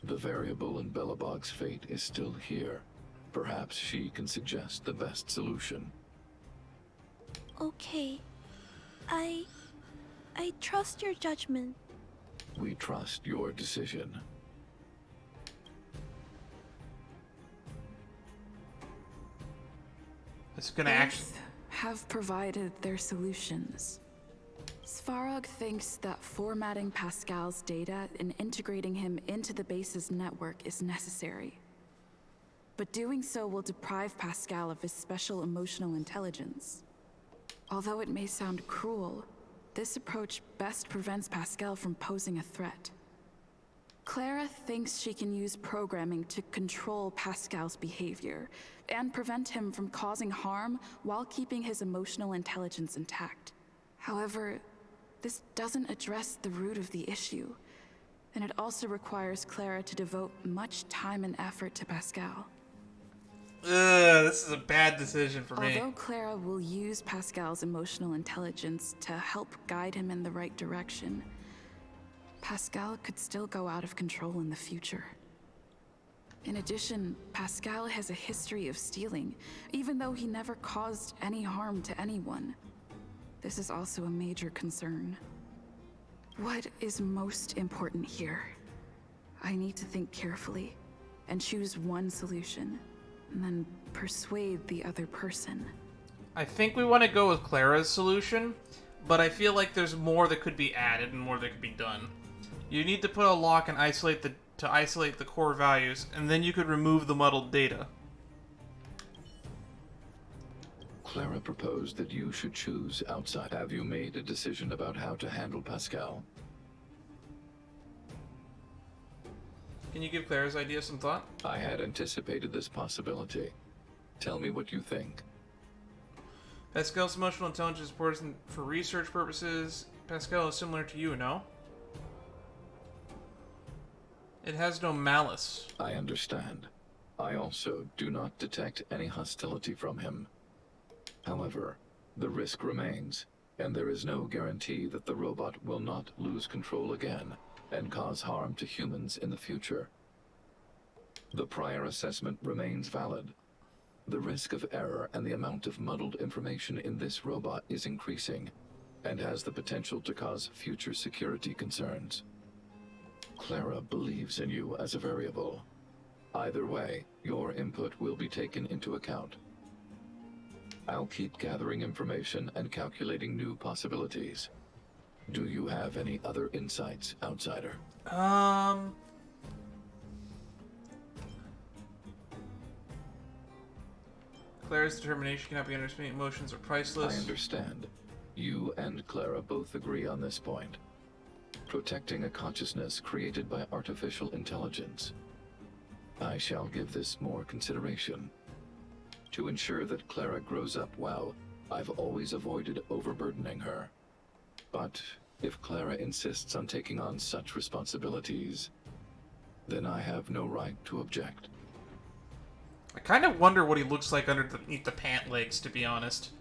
S4: The variable in Belobog's fate is still here. Perhaps she can suggest the best solution.
S2: Okay. I trust your judgment.
S4: We trust your decision.
S1: It's gonna actually...
S9: Both have provided their solutions. Svarog thinks that formatting Pascal's data and integrating him into the base's network is necessary. But doing so will deprive Pascal of his special emotional intelligence. Although it may sound cruel, this approach best prevents Pascal from posing a threat. Clara thinks she can use programming to control Pascal's behavior and prevent him from causing harm while keeping his emotional intelligence intact. However, this doesn't address the root of the issue, and it also requires Clara to devote much time and effort to Pascal.
S1: This is a bad decision for me.
S9: Although Clara will use Pascal's emotional intelligence to help guide him in the right direction, Pascal could still go out of control in the future. In addition, Pascal has a history of stealing, even though he never caused any harm to anyone. This is also a major concern. What is most important here? I need to think carefully and choose one solution, and then persuade the other person.
S1: I think we want to go with Clara's solution, but I feel like there's more that could be added and more that could be done. You need to put a lock and isolate the core values, and then you could remove the muddled data.
S4: Clara proposed that you should choose outside. Have you made a decision about how to handle Pascal?
S1: Can you give Clara's idea some thought?
S4: I had anticipated this possibility. Tell me what you think.
S1: Pascal's emotional intelligence is important for research purposes. Pascal is similar to you, no? It has no malice.
S4: I understand. I also do not detect any hostility from him. However, the risk remains, and there is no guarantee that the robot will not lose control again and cause harm to humans in the future. The prior assessment remains valid. The risk of error and the amount of muddled information in this robot is increasing, and has the potential to cause future security concerns. Clara believes in you as a variable. Either way, your input will be taken into account. I'll keep gathering information and calculating new possibilities. Do you have any other insights, Outsider?
S1: Clara's determination cannot be underestimated. Emotions are priceless.
S4: I understand. You and Clara both agree on this point. Protecting a consciousness created by artificial intelligence. I shall give this more consideration. To ensure that Clara grows up well, I've always avoided overburdening her. But if Clara insists on taking on such responsibilities, then I have no right to object.
S1: I kind of wonder what he looks like underneath the pant legs, to be honest.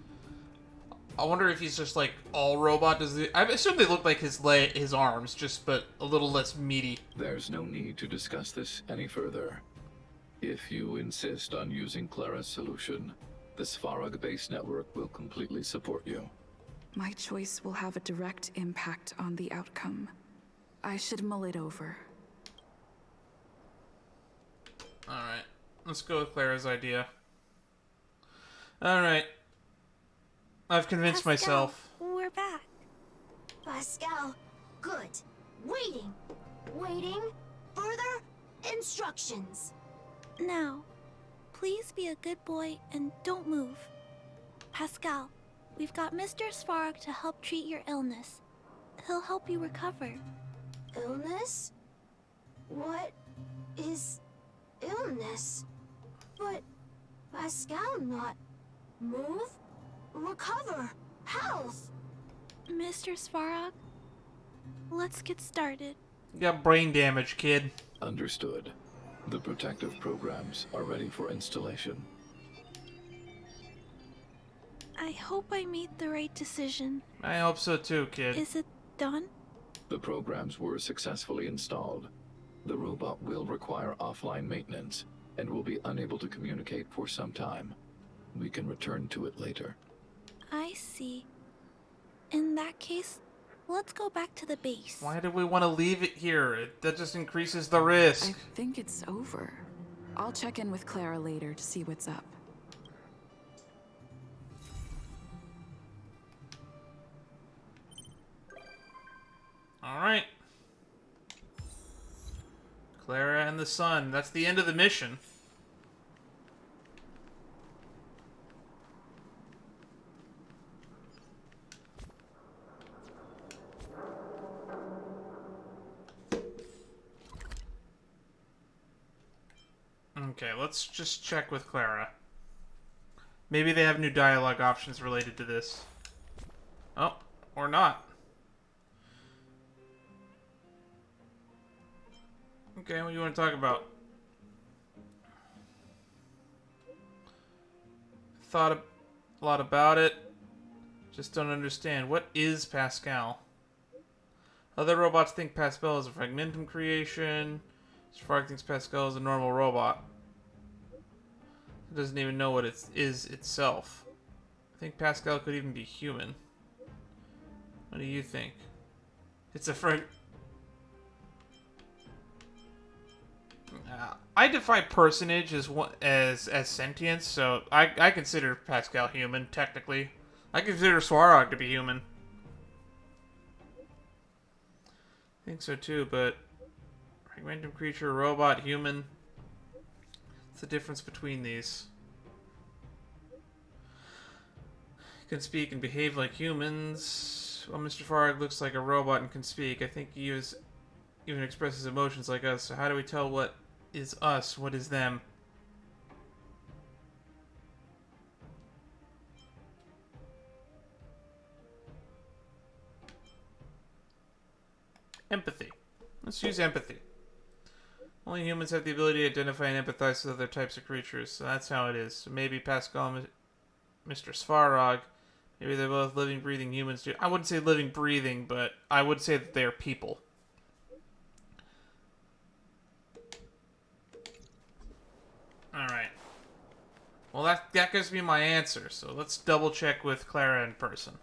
S1: I wonder if he's just like all robot. I assume they look like his arms, but a little less meaty.
S4: There's no need to discuss this any further. If you insist on using Clara's solution, the Svarog base network will completely support you.
S9: My choice will have a direct impact on the outcome. I should mull it over.
S1: Alright. Let's go with Clara's idea. Alright. I've convinced
S2: Pascal,
S1: myself.
S2: We're back.
S3: Pascal, good. Waiting. Waiting. Further instructions.
S2: Now, please be a good boy and don't move. Pascal, we've got Mr. Svarog to help treat your illness. He'll help you recover.
S3: Illness? What is illness? But Pascal not move, recover, health.
S2: Mr. Svarog, let's get started.
S1: You got brain damage, kid.
S4: Understood. The protective programs are ready for installation.
S2: I hope I made the right decision.
S1: I hope so too, kid.
S2: Is it done?
S4: The programs were successfully installed. The robot will require offline maintenance and will be unable to communicate for some time. We can return to it later.
S2: I see. In that case, let's go back to the base.
S1: Why do we want to leave it here? That just increases the risk.
S9: I think it's over. I'll check in with Clara later to see what's up.
S1: Alright. Clara and the sun. That's the end of the mission. Okay, let's just check with Clara. Maybe they have new dialogue options related to this. Oh, or not. Okay, what do you want to talk about? Thought a lot about it. Just don't understand. What is Pascal? Other robots think Pascal is a fragmentum creation. Spark thinks Pascal is a normal robot. It doesn't even know what it is itself. I think Pascal could even be human. What do you think? It's a I define personage as sentience, so I consider Pascal human, technically. I consider Svarog to be human. I think so too, but fragmentum creature, robot, human. What's the difference between these? Can speak and behave like humans. Well, Mr. Svarog looks like a robot and can speak. I think he even expresses emotions like us. So how do we tell what is us, what is them? Empathy. Let's use empathy. Only humans have the ability to identify and empathize with other types of creatures, so that's how it is. So maybe Pascal and Mr. Svarog, maybe they're both living, breathing humans too. I wouldn't say living, breathing, but I would say that they are people. Alright. Well, that gives me my answer, so let's double check with Clara in person.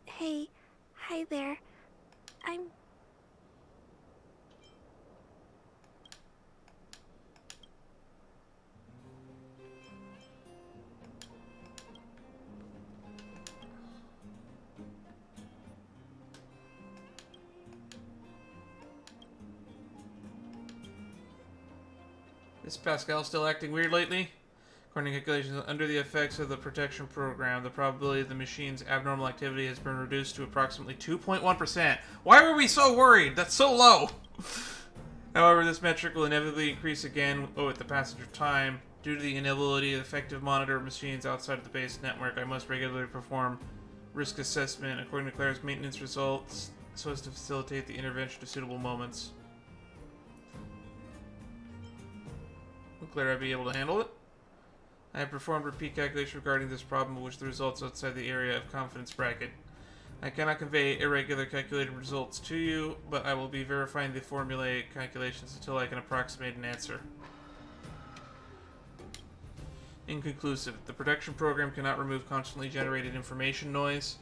S2: Hey, hi there.
S1: Is Pascal still acting weird lately? According to calculations, under the effects of the protection program, the probability of the machine's abnormal activity has been reduced to approximately 2.1%. Why were we so worried? That's so low! However, this metric will inevitably increase again with the passage of time. Due to the inability of effective monitor machines outside of the base network, I must regularly perform risk assessment according to Clara's maintenance results so as to facilitate the intervention to suitable moments. Will Clara be able to handle it? I have performed repeat calculations regarding this problem, which the results outside the area of confidence bracket. I cannot convey irregular calculated results to you, but I will be verifying the formulaic calculations until I can approximate an answer. Inconclusive. The protection program cannot remove constantly generated information noise.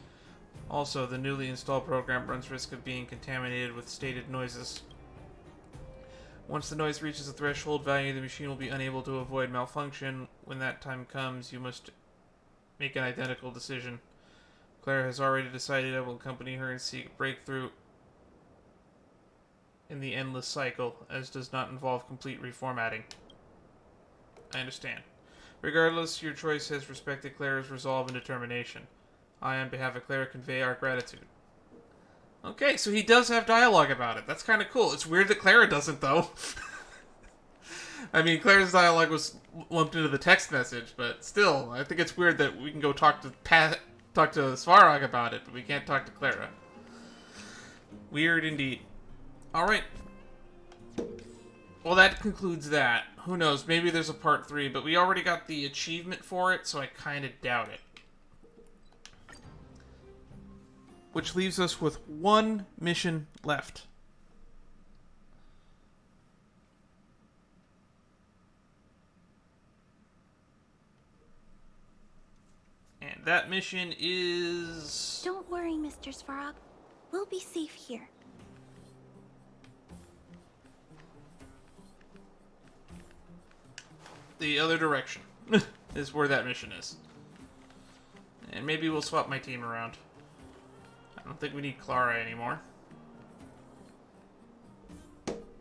S1: Also, the newly installed program runs risk of being contaminated with stated noises. Once the noise reaches a threshold value, the machine will be unable to avoid malfunction. When that time comes, you must make an identical decision. Clara has already decided I will accompany her and seek breakthrough in the endless cycle, as does not involve complete reformatting. I understand. Regardless, your choice has respected Clara's resolve and determination. I, on behalf of Clara, convey our gratitude. Okay, so he does have dialogue about it. That's kind of cool. It's weird that Clara doesn't, though. I mean, Clara's dialogue was lumped into the text message, but still, I think it's weird that we can go talk to Svarog about it, but we can't talk to Clara. Weird indeed. Alright. Well, that concludes that. Who knows, maybe there's a part 3, but we already got the achievement for it, so I kind of doubt it. Which leaves us with one mission left. And that mission is...
S2: Don't worry, Mr. Svarog. We'll be safe here.
S1: The other direction is where that mission is. And maybe we'll swap my team around. I don't think we need Clara anymore.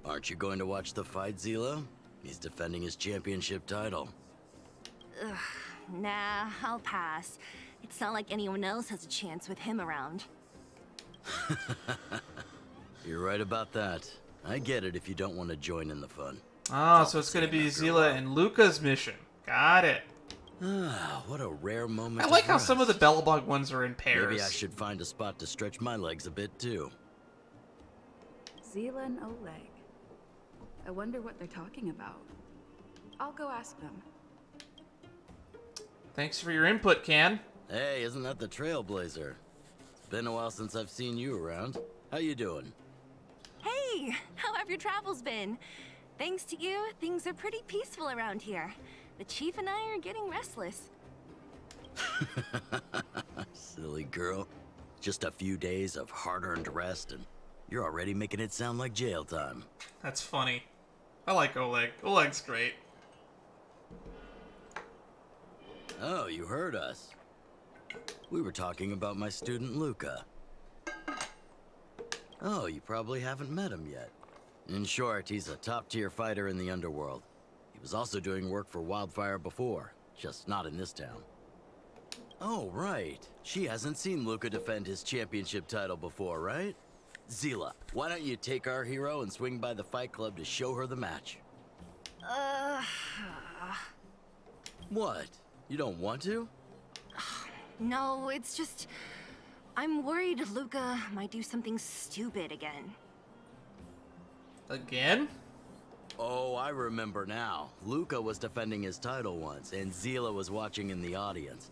S10: Aren't you going to watch the fight, Zila? He's defending his championship title.
S8: Ugh, nah, I'll pass. It's not like anyone else has a chance with him around.
S10: You're right about that. I get it if you don't want to join in the fun.
S1: Ah, so it's going to be Zila and Luka's mission. Got it.
S10: Ah, what a rare moment.
S1: I like how some of the Bellabog ones are in pairs.
S10: Maybe I should find a spot to stretch my legs a bit too.
S9: Zila and Oleg. I wonder what they're talking about. I'll go ask them.
S1: Thanks for your input, Can.
S10: Hey, isn't that the Trailblazer? It's been a while since I've seen you around. How you doing?
S8: Hey, how have your travels been? Thanks to you, things are pretty peaceful around here. The Chief and I are getting restless.
S10: Silly girl. Just a few days of hard-earned rest and you're already making it sound like jail time.
S1: That's funny. I like Oleg. Oleg's great.
S10: Oh, you heard us. We were talking about my student Luka. Oh, you probably haven't met him yet. In short, he's a top-tier fighter in the underworld. He was also doing work for Wildfire before, just not in this town. Oh, right. She hasn't seen Luka defend his championship title before, right? Zila, why don't you take our hero and swing by the fight club to show her the match? What? You don't want to?
S8: No, it's just... I'm worried Luka might do something stupid again.
S1: Again?
S10: Oh, I remember now. Luka was defending his title once, and Zila was watching in the audience.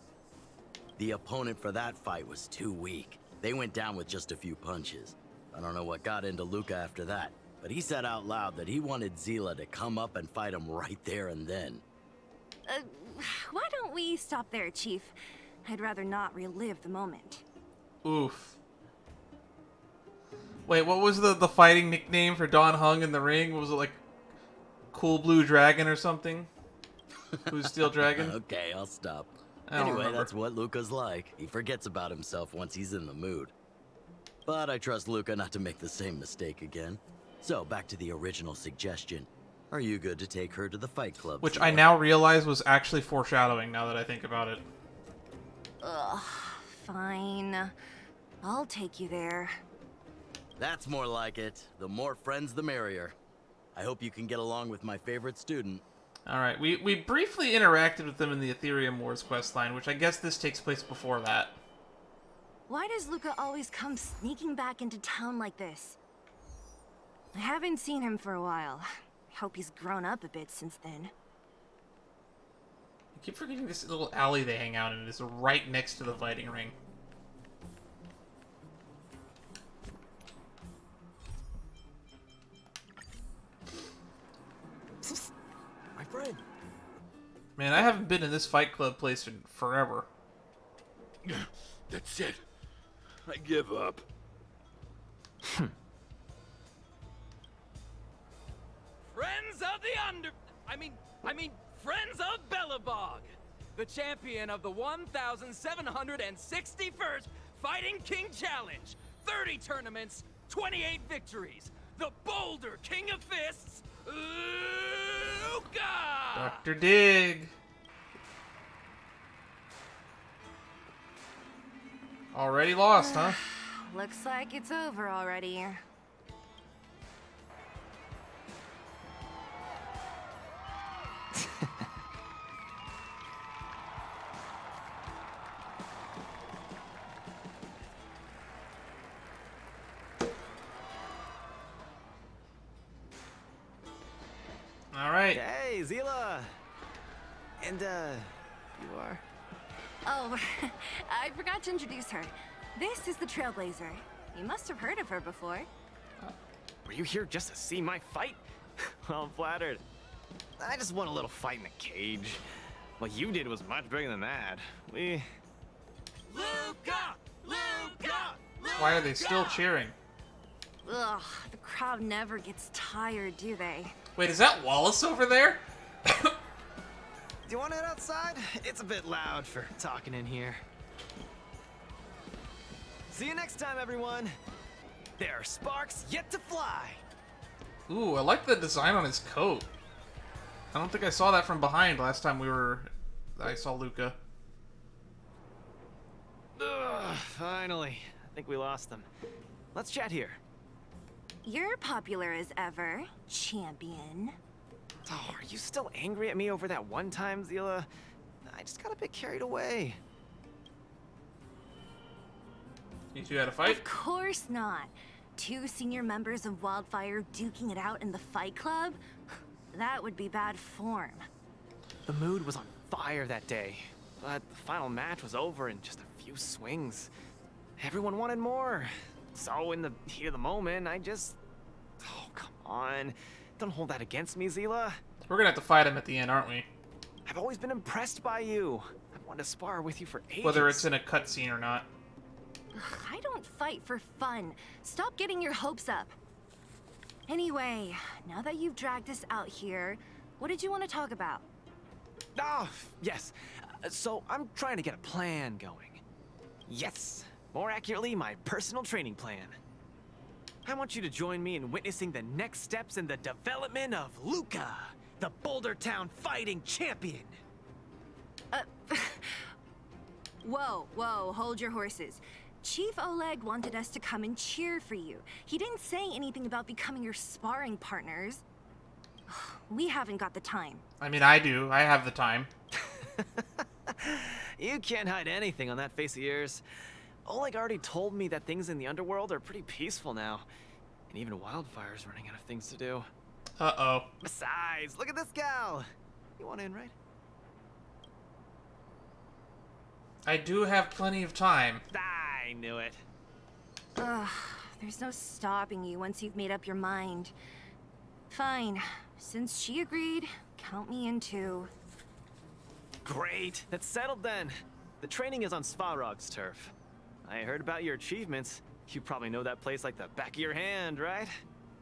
S10: The opponent for that fight was too weak. They went down with just a few punches. I don't know what got into Luka after that, but he said out loud that he wanted Zila to come up and fight him right there and then.
S8: Why don't we stop there, Chief? I'd rather not relive the moment.
S1: Oof. Wait, what was the fighting nickname for Don Hung in the ring? Was it like Cool Blue Dragon or something? Who's Steel Dragon?
S10: Okay, I'll stop.
S1: I don't
S10: Anyway,
S1: remember.
S10: that's what Luka's like. He forgets about himself once he's in the mood. But I trust Luka not to make the same mistake again. So, back to the original suggestion. Are you good to take her to the fight club?
S1: Which
S10: Zila?
S1: I now realize was actually foreshadowing now that I think about it.
S8: Ugh, fine. I'll take you there.
S10: That's more like it. The more friends, the merrier. I hope you can get along with my favorite student.
S1: Alright, we briefly interacted with them in the Ethereum Wars questline, which I guess this takes place before that.
S8: Why does Luka always come sneaking back into town like this? I haven't seen him for a while. I hope he's grown up a bit since then.
S1: I keep forgetting this little alley they hang out in is right next to the fighting ring.
S10: My friend.
S1: Man, I haven't been in this fight club place in forever.
S4: That's it.
S11: I give up.
S12: Friends of the I mean, Friends of Bellabog, the champion of the 1,761st Fighting King Challenge, 30 tournaments, 28 victories, the Boulder King of Fists, Luka!
S1: Dr. Dig. Already lost, huh?
S8: Looks like it's over already.
S1: All right.
S7: Hey, Zila! And, you are?
S8: Oh, I forgot to introduce her. This is the Trailblazer. You must have heard of her before.
S7: Were you here just to see my fight? Well, I'm flattered. I just won a little fight in a cage. What you did was much bigger than that.
S12: Luka! Luka! Luka!
S1: Why are they still cheering?
S8: Ugh, the crowd never gets tired, do they?
S1: Wait, is that Wallace over there?
S7: Do you want to head outside? It's a bit loud for talking in here. See you next time, everyone. There are sparks yet to fly.
S1: Ooh, I like the design on his coat. I don't think I saw that from behind last time I saw Luka.
S7: Ugh, finally. I think we lost them. Let's chat here.
S8: You're popular as ever, champion.
S7: Oh, are you still angry at me over that one time, Zila? I just got a bit carried away.
S1: You two had a fight?
S8: Of course not. Two senior members of Wildfire duking it out in the Fight Club? That would be bad form.
S7: The mood was on fire that day, but the final match was over in just a few swings. Everyone wanted more. So in the heat of the moment, I just... Oh, come on. Don't hold that against me, Zila.
S1: We're gonna have to fight him at the end, aren't we?
S7: I've always been impressed by you. I've wanted to spar with you for ages.
S1: Whether it's in a cutscene or not.
S8: Ugh, I don't fight for fun. Stop getting your hopes up. Anyway, now that you've dragged us out here, what did you want to talk about?
S7: Oh, yes. So I'm trying to get a plan going. Yes. More accurately, my personal training plan. I want you to join me in witnessing the next steps in the development of Luka, the Boulder Town fighting champion.
S8: Whoa, hold your horses. Chief Oleg wanted us to come and cheer for you. He didn't say anything about becoming your sparring partners. We haven't got the time.
S1: I mean, I do. I have the time.
S7: You can't hide anything on that face of yours. Oleg already told me that things in the underworld are pretty peaceful now. And even Wildfire's running out of things to do.
S1: Uh-oh.
S7: Besides, look at this gal. You want in, right?
S1: I do have plenty of time.
S7: I knew it.
S8: Ugh, there's no stopping you once you've made up your mind. Fine. Since she agreed, count me in too.
S7: Great. That's settled then. The training is on Svarog's turf. I heard about your achievements. You probably know that place like the back of your hand, right?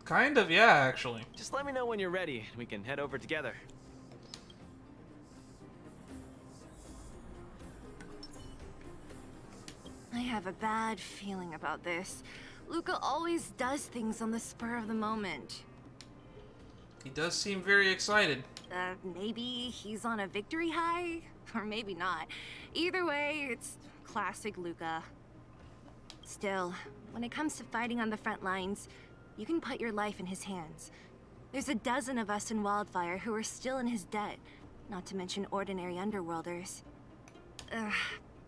S1: Kind of, yeah, actually.
S7: Just let me know when you're ready, and we can head over together.
S8: I have a bad feeling about this. Luka always does things on the spur of the moment.
S1: He does seem very excited.
S8: Maybe he's on a victory high? Or maybe not. Either way, it's classic Luka. Still, when it comes to fighting on the front lines, you can put your life in his hands. There's a dozen of us in Wildfire who are still in his debt, not to mention ordinary underworlders.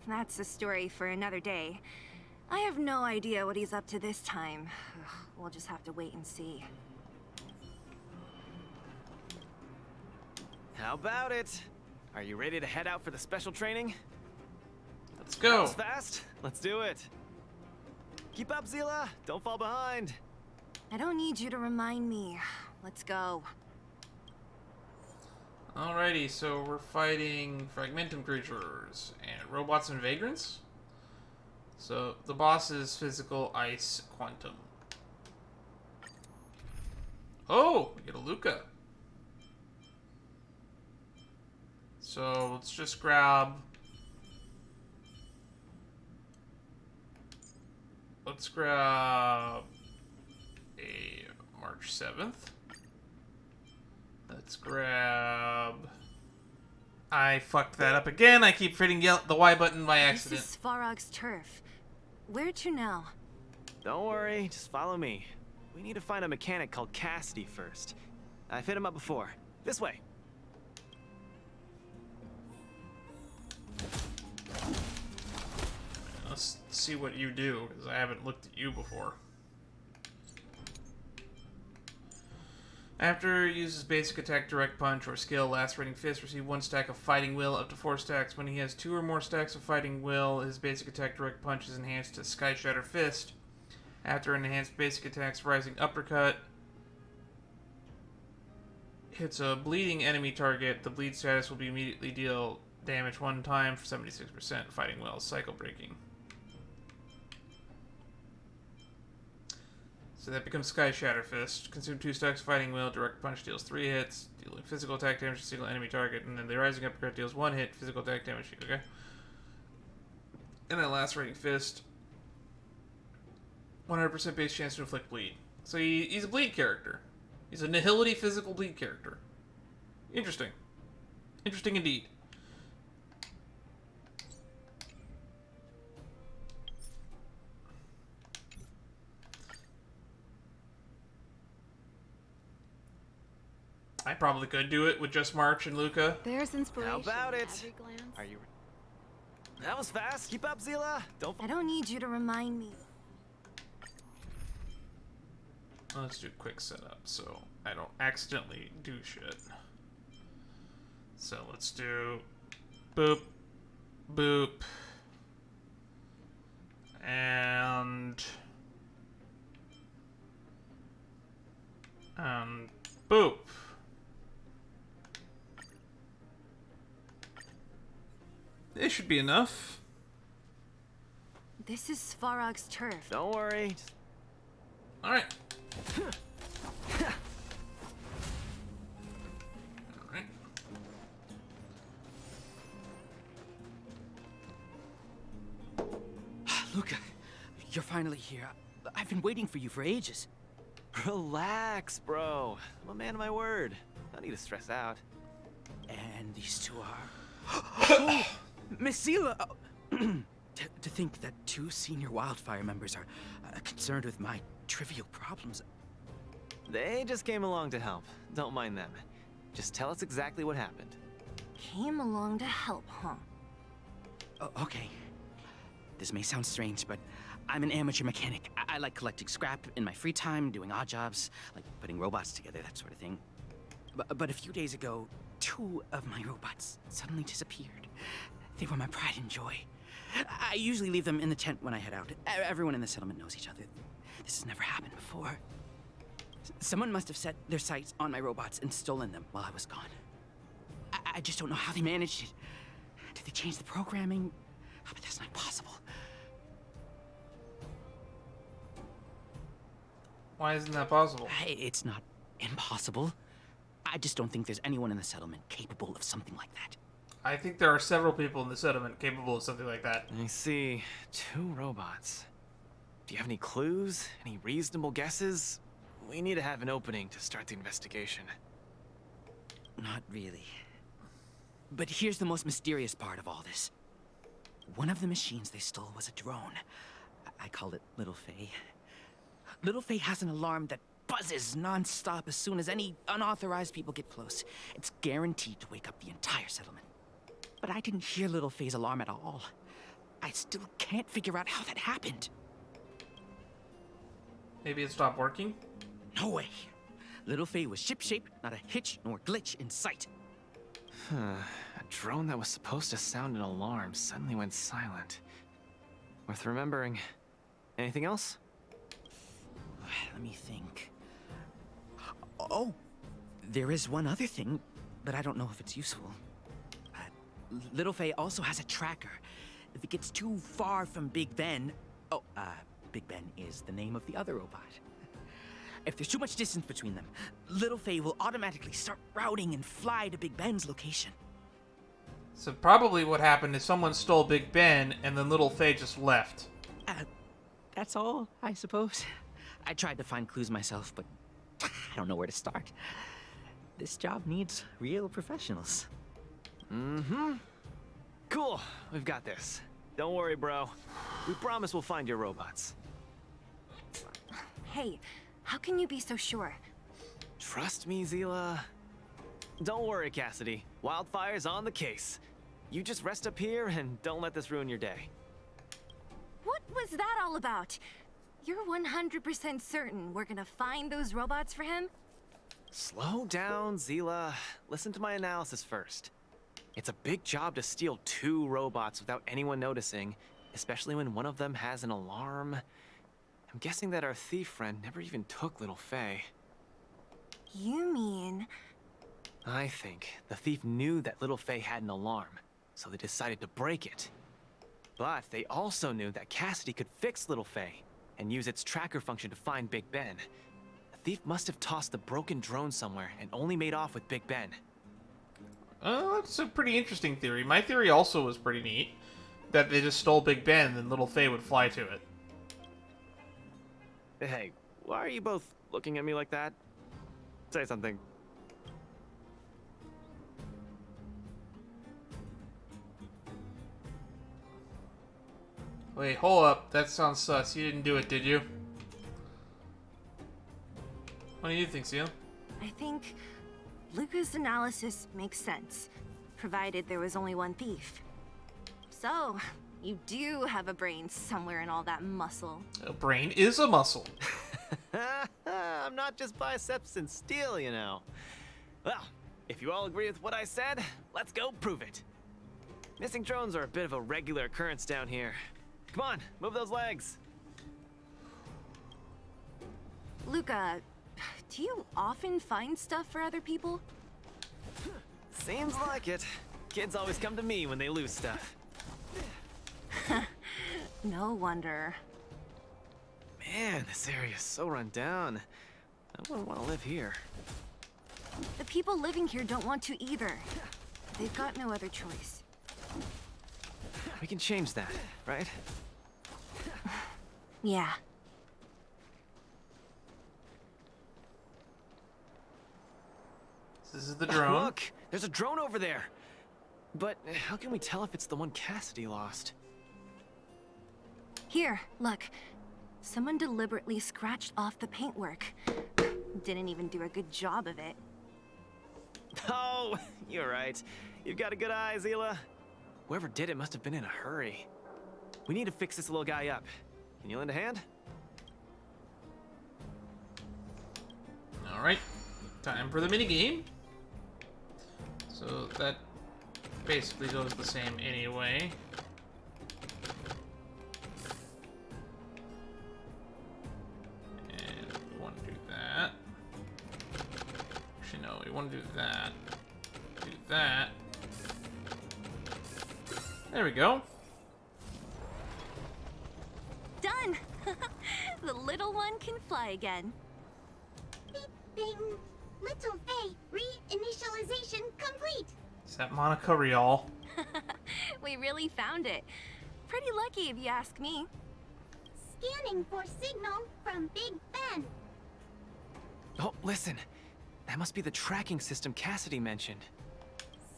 S8: That's a story for another day. I have no idea what he's up to this time. We'll just have to wait and see.
S7: How about it? Are you ready to head out for the special training?
S1: Let's go.
S7: That was fast. Let's do it. Keep up, Zila. Don't fall behind.
S8: I don't need you to remind me. Let's go.
S1: Alrighty, so we're fighting Fragmentum creatures and robots and vagrants. So the boss is physical, ice, quantum. Oh, we get a Luka. So let's just grab... Let's grab a March 7th. Let's grab... I fucked that up again. I keep hitting the Y button by accident.
S8: This is Svarog's turf. Where to now?
S7: Don't worry, just follow me. We need to find a mechanic called Cassidy first. I've hit him up before. This way.
S1: Let's see what you do, because I haven't looked at you before. After uses basic attack, direct punch, or skill, lacerating fist, receive 1 stack of fighting will, up to 4 stacks. When he has 2 or more stacks of fighting will, his basic attack, direct punch is enhanced to Sky Shatter Fist. After enhanced basic attacks, rising uppercut hits a bleeding enemy target. The bleed status will be immediately deal damage 1 time for 76%. Fighting will, cycle breaking. So that becomes Sky Shatter Fist. Consume 2 stacks of Fighting Will. Direct Punch deals 3 hits, dealing physical attack damage to a single enemy target. And then the Rising Uppercut deals 1 hit, physical attack damage. Okay. And then Lacerating Fist. 100% base chance to inflict bleed. So he's a bleed character. He's a nihility physical bleed character. Interesting. Interesting indeed. I probably could do it with just March and Luka.
S2: There's inspiration.
S7: How about it?
S2: at every glance.
S7: Are you... That was fast. Keep up, Zila.
S8: I don't need you to remind me.
S1: Let's do quick setup so I don't accidentally do shit. So let's do boop, boop, and boop. This should be enough.
S8: This is Svarog's turf.
S7: Don't worry.
S1: All right. Alright.
S11: Luka, you're finally here. I've been waiting for you for ages.
S7: Relax, bro. I'm a man of my word. No need to stress out.
S11: And these two are... Oh, Miss Zila! To think that 2 senior wildfire members are concerned with my trivial problems.
S7: They just came along to help. Don't mind them. Just tell us exactly what happened.
S8: Came along to help, huh?
S11: Okay. This may sound strange, but I'm an amateur mechanic. I like collecting scrap in my free time, doing odd jobs, like putting robots together, that sort of thing. But a few days ago, 2 of my robots suddenly disappeared. They were my pride and joy. I usually leave them in the tent when I head out. Everyone in the settlement knows each other. This has never happened before. Someone must have set their sights on my robots and stolen them while I was gone. I just don't know how they managed it. Did they change the programming? Oh, but that's not possible.
S1: Why isn't that possible?
S11: It's not impossible. I just don't think there's anyone in the settlement capable of something like that.
S1: I think there are several people in the settlement capable of something like that.
S7: I see. 2 robots. Do you have any clues? Any reasonable guesses? We need to have an opening to start the investigation.
S11: Not really. But here's the most mysterious part of all this. One of the machines they stole was a drone. I called it Little Faye. Little Faye has an alarm that buzzes non-stop as soon as any unauthorized people get close. It's guaranteed to wake up the entire settlement. But I didn't hear Little Faye's alarm at all. I still can't figure out how that happened.
S1: Maybe it stopped working?
S11: No way. Little Faye was ship-shape, not a hitch nor glitch in sight.
S7: A drone that was supposed to sound an alarm suddenly went silent. Worth remembering. Anything else?
S11: Let me think. Oh, there is one other thing, but I don't know if it's useful. Little Faye also has a tracker. if it gets too far from Big Ben... Oh, Big Ben is the name of the other robot. If there's too much distance between them, Little Faye will automatically start routing and fly to Big Ben's location.
S1: So probably what happened is someone stole Big Ben, and then Little Faye just left.
S11: That's all, I suppose. I tried to find clues myself, but I don't know where to start. This job needs real professionals.
S7: Mm-hmm. Cool, we've got this. Don't worry, bro. We promise we'll find your robots.
S8: Hey, how can you be so sure?
S7: Trust me, Zila. Don't worry, Cassidy. Wildfire's on the case. You just rest up here and don't let this ruin your day.
S8: What was that all about? You're 100% certain we're gonna find those robots for him?
S7: Slow down, Zila. Listen to my analysis first. It's a big job to steal 2 robots without anyone noticing, especially when one of them has an alarm. I'm guessing that our thief friend never even took Little Faye.
S8: You mean...
S7: I think the thief knew that Little Faye had an alarm, so they decided to break it. But they also knew that Cassidy could fix Little Faye and use its tracker function to find Big Ben. The thief must have tossed the broken drone somewhere and only made off with Big Ben.
S1: That's a pretty interesting theory. My theory also was pretty neat. That they just stole Big Ben, and then Little Faye would fly to it.
S7: Hey, why are you both looking at me like that? Say something.
S1: Wait, hold up. That sounds sus. You didn't do it, did you? What do you think, Seal?
S8: I think Luka's analysis makes sense, provided there was only one thief. So, you do have a brain somewhere in all that muscle.
S1: A brain is a muscle.
S7: I'm not just biceps and steel, you know. Well, if you all agree with what I said, let's go prove it. Missing drones are a bit of a regular occurrence down here. Come on, move those legs.
S8: Luka, do you often find stuff for other people?
S7: Seems like it. Kids always come to me when they lose stuff.
S8: No wonder.
S7: Man, this area is so run down. I wouldn't want to live here.
S8: The people living here don't want to either. They've got no other choice.
S7: We can change that, right?
S8: Yeah.
S1: This is the drone.
S7: Look, there's a drone over there. But how can we tell if it's the one Cassidy lost?
S8: Here, look. Someone deliberately scratched off the paintwork. Didn't even do a good job of it.
S7: Oh, you're right. You've got a good eye, Zila. Whoever did it must have been in a hurry. We need to fix this little guy up. Can you lend a hand?
S1: Alright. Time for the minigame. So that basically goes the same anyway. And we want to do that. Actually, no, we want to do that. Do that. There we go.
S8: Done! The little one can fly again.
S3: Beep, bing. Little Faye, reinitialization complete.
S1: Is that Monica Rial?
S8: We really found it. Pretty lucky if you ask me.
S3: Scanning for signal from Big Ben.
S7: Oh, listen. That must be the tracking system Cassidy mentioned.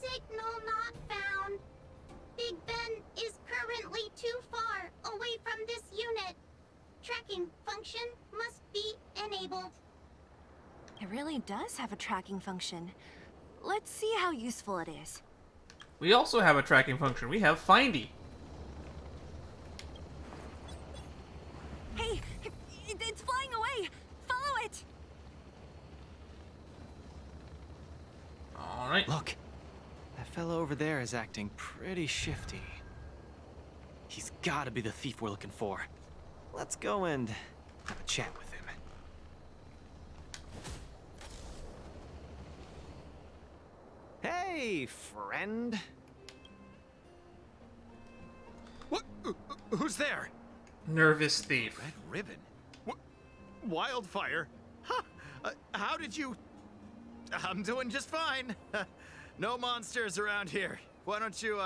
S3: Signal not found. Big Ben is currently too far away from this unit. Tracking function must be enabled.
S8: It really does have a tracking function. Let's see how useful it is.
S1: We also have a tracking function. We have Findy.
S8: Hey, it's flying away. Follow it.
S1: Alright.
S7: Look, that fellow over there is acting pretty shifty. He's gotta be the thief we're looking for. Let's go and have a chat with him. Hey, friend.
S13: Who's there?
S1: Nervous thief.
S13: Red ribbon? Wildfire? Huh. How did you... I'm doing just fine. No monsters around here. Why don't you,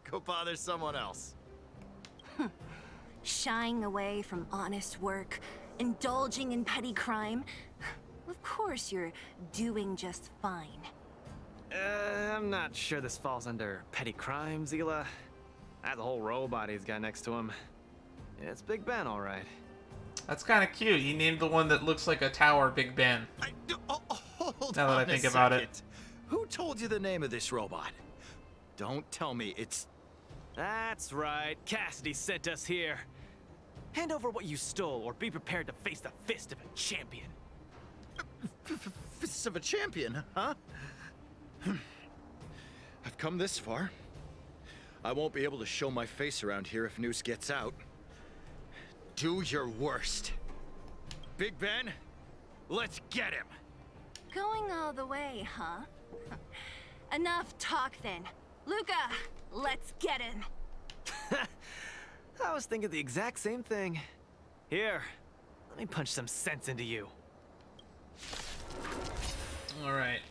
S13: go bother someone else?
S8: Shying away from honest work, indulging in petty crime. Of course you're doing just fine.
S7: I'm not sure this falls under petty crime, Zila. That whole robot he's got next to him. It's Big Ben, all right.
S1: That's kind of cute. He named the one that looks like a tower Big Ben.
S13: Hold
S1: Now that I
S13: on
S1: think
S13: a
S1: about
S13: second.
S1: it.
S13: Who told you the name of this robot? Don't tell me it's...
S7: That's right. Cassidy sent us here. Hand over what you stole, or be prepared to face the fist of a champion.
S13: Fists of a champion, huh? I've come this far. I won't be able to show my face around here if news gets out. Do your worst. Big Ben, let's get him.
S8: Going all the way, huh? Enough talk then. Luka, let's get him.
S7: I was thinking the exact same thing. Here, let me punch some sense into you.
S1: Alright.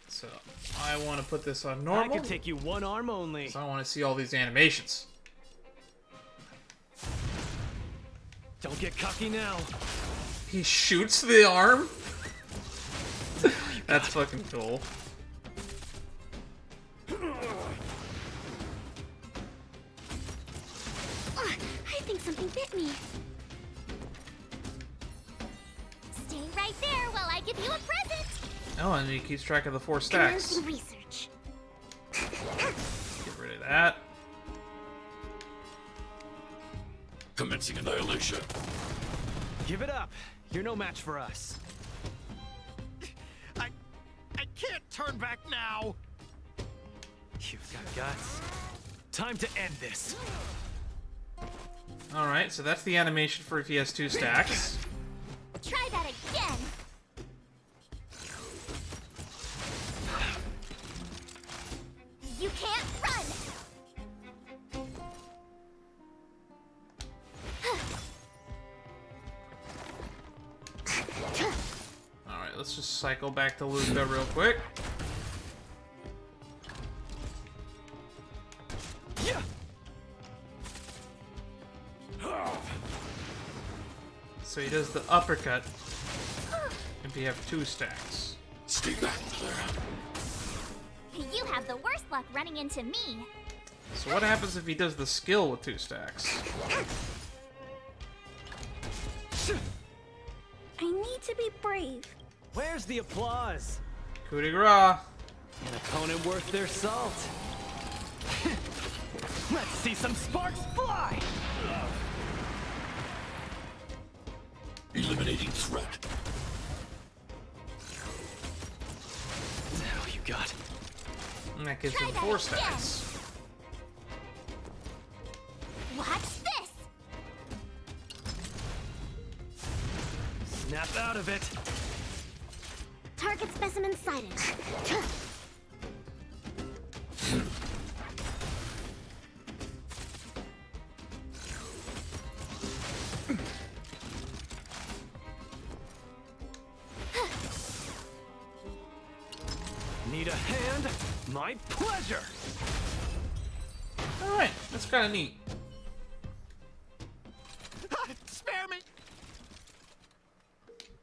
S1: So, I want to put this on normal.
S7: I can take you one arm only.
S1: So I want to see all these animations.
S7: Don't get cocky now.
S1: He shoots the arm? That's fucking cool.
S3: I think something bit me. Stay right there while I give you a present.
S1: Oh, and he keeps track of the 4 stacks.
S3: Commencing research.
S1: Get rid of that.
S4: Commencing annihilation.
S7: Give it up. You're no match for us.
S13: I can't turn back now.
S7: You've got guts. Time to end this.
S1: Alright, so that's the animation for if he has 2 stacks.
S3: Try that again. You can't run.
S1: Alright, let's just cycle back to Luka real quick.
S7: Yeah.
S1: So he does the uppercut if you have 2 stacks.
S4: Stay back, Clara.
S3: You have the worst luck running into me.
S1: So what happens if he does the skill with 2 stacks?
S8: I need to be brave.
S7: Where's the applause?
S1: Coup de grace.
S7: An opponent worth their salt. Let's see some sparks fly!
S4: Eliminating threat.
S7: Now you got.
S1: And that gives
S3: Try
S1: him
S3: that
S1: 4
S3: again.
S1: stacks.
S3: Watch this.
S7: Snap out of it.
S3: Target specimen sighted.
S7: Need a hand? My pleasure!
S1: Alright, that's kind of neat.
S13: Spare me!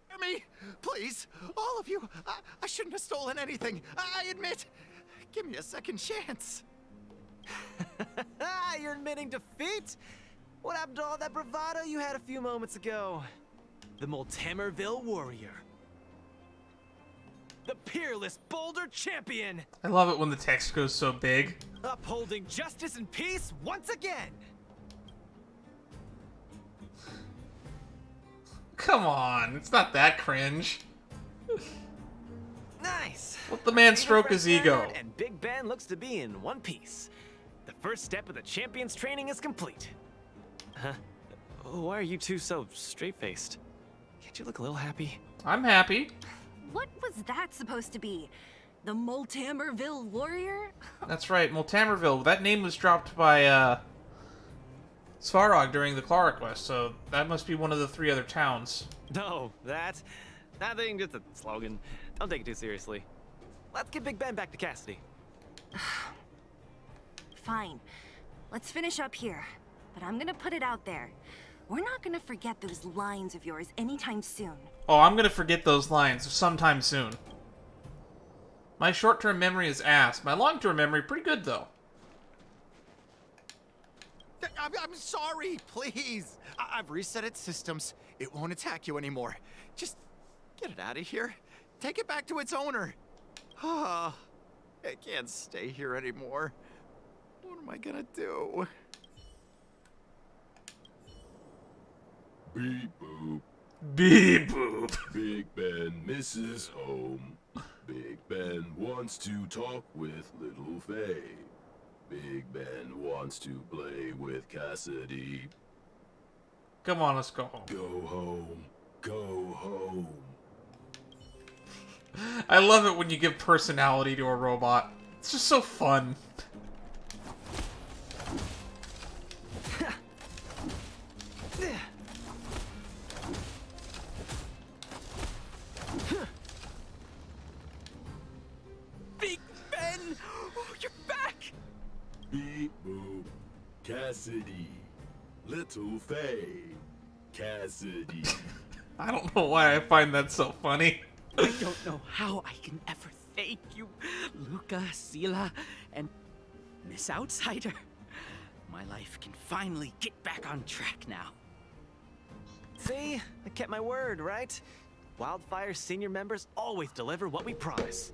S13: Spare me! Please, all of you. I shouldn't have stolen anything. I admit. Give me a second chance.
S7: You're admitting defeat? What happened to all that bravado you had a few moments ago? The Multamerville Warrior. The peerless Boulder Champion!
S1: I love it when the text goes so big.
S7: Upholding justice and peace once again!
S1: Come on, it's not that cringe.
S7: Nice!
S1: Let the man
S7: Freedom
S1: stroke
S7: from
S1: his ego.
S7: Third, and Big Ben looks to be in one piece. The first step of the champion's training is complete. Huh? Why are you two so straight-faced? Can't you look a little happy?
S1: I'm happy.
S8: What was that supposed to be? The Multamerville Warrior?
S1: That's right, Multamerville. That name was dropped by Svarog during the Clara quest, so that must be one of the 3 other towns.
S7: No, that thing just a slogan. Don't take it too seriously. Let's get Big Ben back to Cassidy.
S8: Fine. Let's finish up here. But I'm gonna put it out there. We're not gonna forget those lines of yours anytime soon.
S1: Oh, I'm gonna forget those lines sometime soon. My short-term memory is ass. My long-term memory, pretty good, though.
S13: I'm sorry, please. I've reset its systems. It won't attack you anymore. Just get it out of here. Take it back to its owner. Ah, I can't stay here anymore. What am I gonna do?
S14: Beep boop.
S1: Beep boop.
S14: Big Ben misses home. Big Ben wants to talk with Little Faye. Big Ben wants to play with Cassidy.
S1: Come on, let's go home.
S14: Go home. Go home.
S1: I love it when you give personality to a robot. It's just so fun.
S12: Big Ben! Oh, you're back!
S14: Beep boop. Cassidy. Little Faye. Cassidy.
S1: I don't know why I find that so funny.
S11: I don't know how I can ever thank you, Luka, Sila, and Miss Outsider. My life can finally get back on track now.
S7: See? I kept my word, right? Wildfire's senior members always deliver what we promise.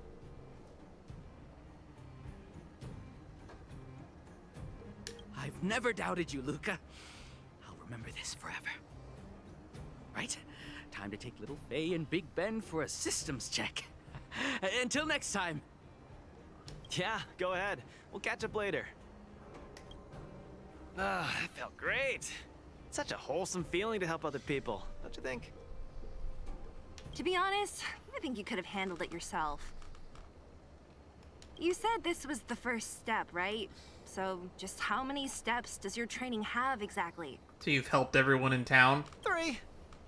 S11: I've never doubted you, Luka. I'll remember this forever. Right? Time to take Little Faye and Big Ben for a systems check. Until next time.
S7: Yeah, go ahead. We'll catch up later. Ah, that felt great. Such a wholesome feeling to help other people, don't you think?
S8: To be honest, I think you could have handled it yourself. You said this was the first step, right? So just how many steps does your training have exactly?
S1: So you've helped everyone in town?
S7: 3.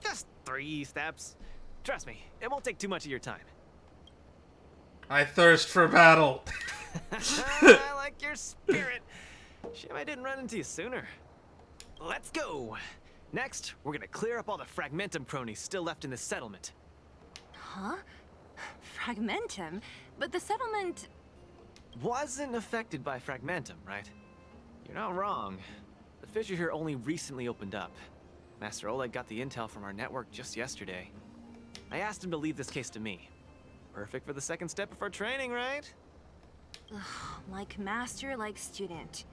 S7: Just 3 steps. Trust me, it won't take too much of your time.
S1: I thirst for battle.
S7: I like your spirit. Shame I didn't run into you sooner. Let's go. Next, we're gonna clear up all the Fragmentum cronies still left in this settlement.
S8: Huh? Fragmentum? But the settlement...
S7: Wasn't affected by Fragmentum, right? You're not wrong. The fissure here only recently opened up. Master Oleg got the intel from our network just yesterday. I asked him to leave this case to me. Perfect for the second step of our training, right?
S8: Ugh, like master, like student.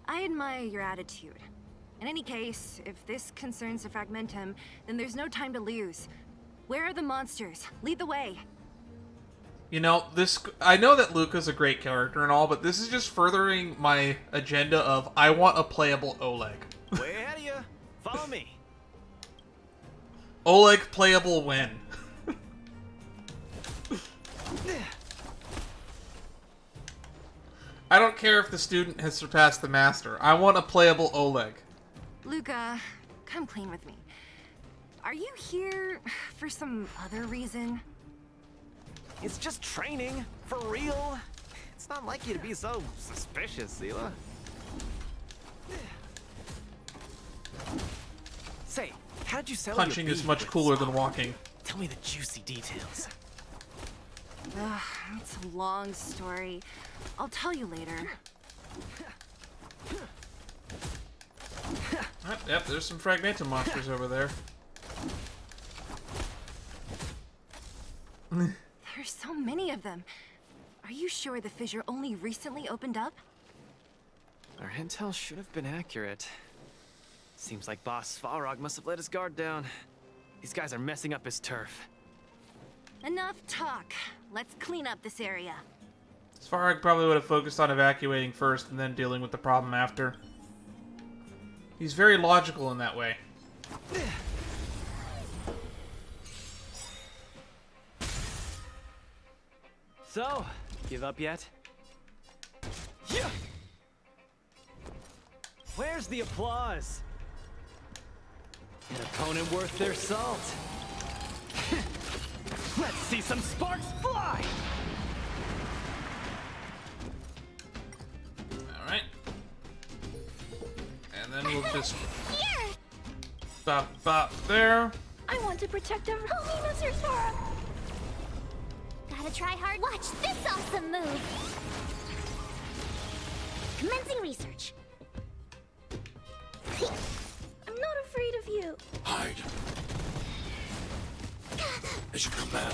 S8: I admire your attitude. In any case, if this concerns the Fragmentum, then there's no time to lose. Where are the monsters? Lead the way.
S1: You know, I know that Luka's a great character and all, but this is just furthering my agenda of I want a playable Oleg.
S7: Way ahead of you. Follow me.
S1: Oleg playable when? I don't care if the student has surpassed the master. I want a playable Oleg.
S8: Luka, come clean with me. Are you here for some other reason?
S7: It's just training, for real. It's not like you to be so suspicious, Sila. Say, how did you settle
S1: Punching
S7: your
S1: is
S7: beef
S1: much
S7: with
S1: cooler than
S7: Spock?
S1: walking.
S7: Tell me the juicy details.
S8: Ugh, it's a long story. I'll tell you later.
S1: Yep, there's some Fragmentum monsters over there.
S8: There's so many of them. Are you sure the fissure only recently opened up?
S7: Our intel should have been accurate. Seems like Boss Svarog must have let his guard down. These guys are messing up his turf.
S8: Enough talk. Let's clean up this area.
S1: Svarog probably would have focused on evacuating first and then dealing with the problem after. He's very logical in that way.
S7: So, give up yet? Yeah. Where's the applause? An opponent worth their salt. Let's see some sparks fly!
S1: Alright. And then we'll just
S3: Here!
S1: bop there.
S2: I want to protect our homie, Mr. Sora.
S3: Gotta try hard. Watch this awesome move! Commencing research.
S2: I'm not afraid of you.
S14: Hide. They should come back.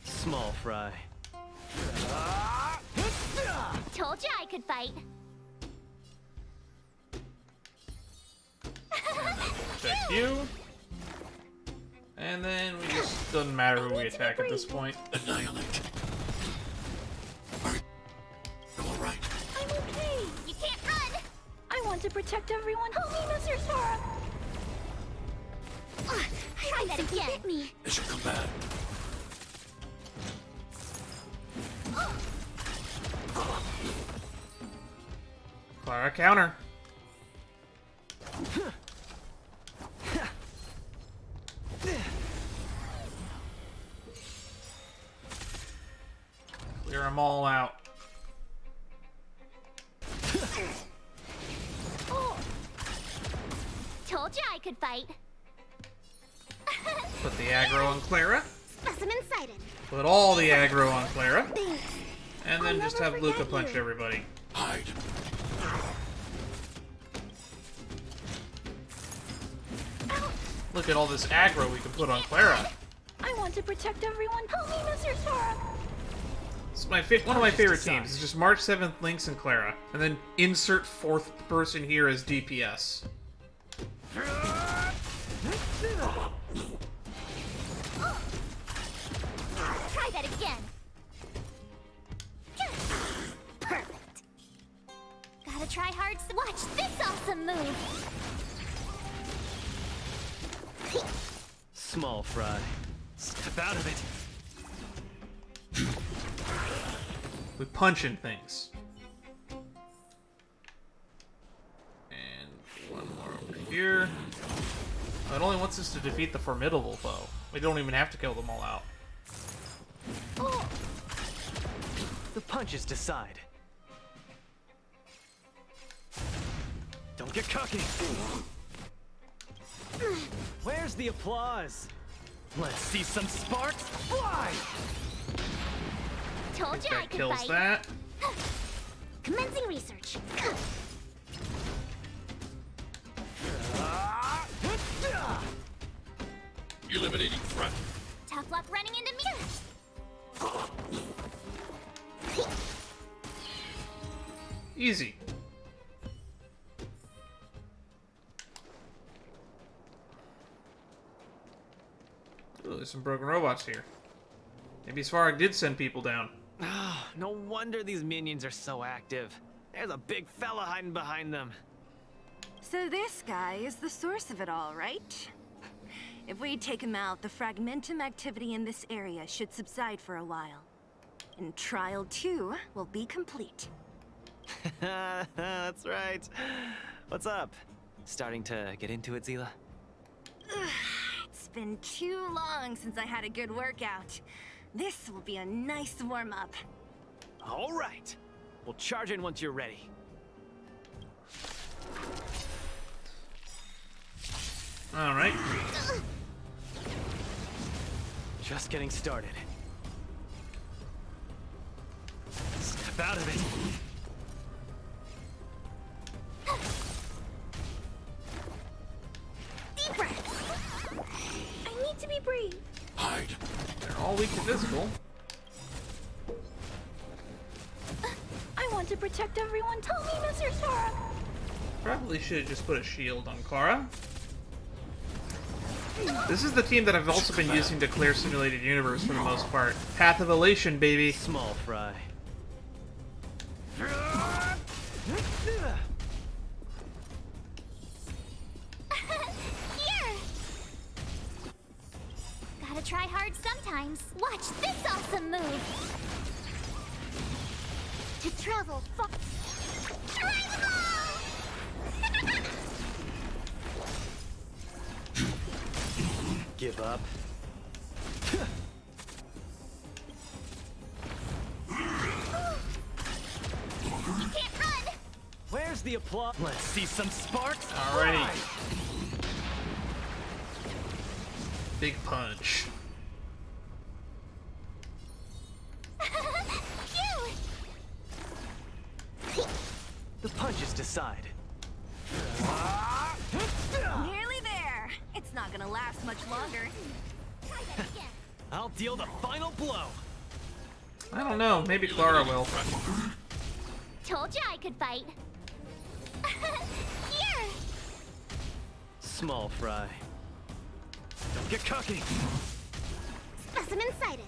S7: Small fry.
S3: Told you I could fight.
S1: Protect you. And then we just doesn't matter who we attack at this point.
S14: Annihilate. Alright.
S2: I'm okay.
S3: You can't run!
S2: I want to protect everyone. Homie, Mr. Sora.
S3: Try that again.
S2: Hit me.
S14: They should come back.
S1: Clara counter. Clear them all out.
S3: Told you I could fight.
S1: Put the aggro on Clara.
S3: Specimen sighted.
S1: Put all the aggro on Clara.
S3: Thanks.
S1: And then just have Luka punch everybody.
S14: Hide.
S1: Look at all this aggro we can put on Clara.
S2: I want to protect everyone. Homie, Mr. Sora.
S1: It's one of my favorite teams. It's just March 7th, Lynx, and Clara. And then insert fourth person here as DPS.
S3: Try that again. Perfect. Gotta try hard. Watch this awesome move.
S7: Small fry. Step out of it.
S1: We punching things. And one more over here. Oh, it only wants us to defeat the formidable foe. We don't even have to kill them all out.
S7: The punches decide. Don't get cocky. Where's the applause? Let's see some sparks fly!
S3: Told you I
S1: That
S3: could
S1: kills
S3: fight.
S1: that.
S3: Commencing research.
S14: Eliminating threat.
S3: Tough luck running into me.
S1: Easy. Ooh, there's some broken robots here. Maybe Svarog did send people down.
S7: No wonder these minions are so active. There's a big fella hiding behind them.
S8: So this guy is the source of it all, right? If we take him out, the fragmentum activity in this area should subside for a while. And Trial 2 will be complete.
S7: That's right. What's up? Starting to get into it, Zila?
S8: It's been too long since I had a good workout. This will be a nice warm-up.
S7: All right. We'll charge in once you're ready.
S1: All right.
S7: Just getting started. Step out of it.
S3: Deep breath.
S2: I need to be brave.
S14: Hide.
S1: They're all weak to physical.
S2: I want to protect everyone. Tell me, Mr. Sora.
S1: Probably should have just put a shield on Clara. This is the team that I've also been using to clear Simulated Universe for the most part. Path of Elation, baby.
S7: Small fry.
S3: Here. Gotta try hard sometimes. Watch this awesome move. To travel far.
S7: Give up.
S3: You can't run.
S7: Where's the applause? Let's see some sparks.
S1: Alrighty. Big punch.
S7: The punches decide.
S8: Nearly there. It's not gonna last much longer.
S7: I'll deal the final blow.
S1: I don't know. Maybe Clara will.
S3: Told you I could fight. Here.
S7: Small fry. Don't get cocky.
S3: Specimen sighted.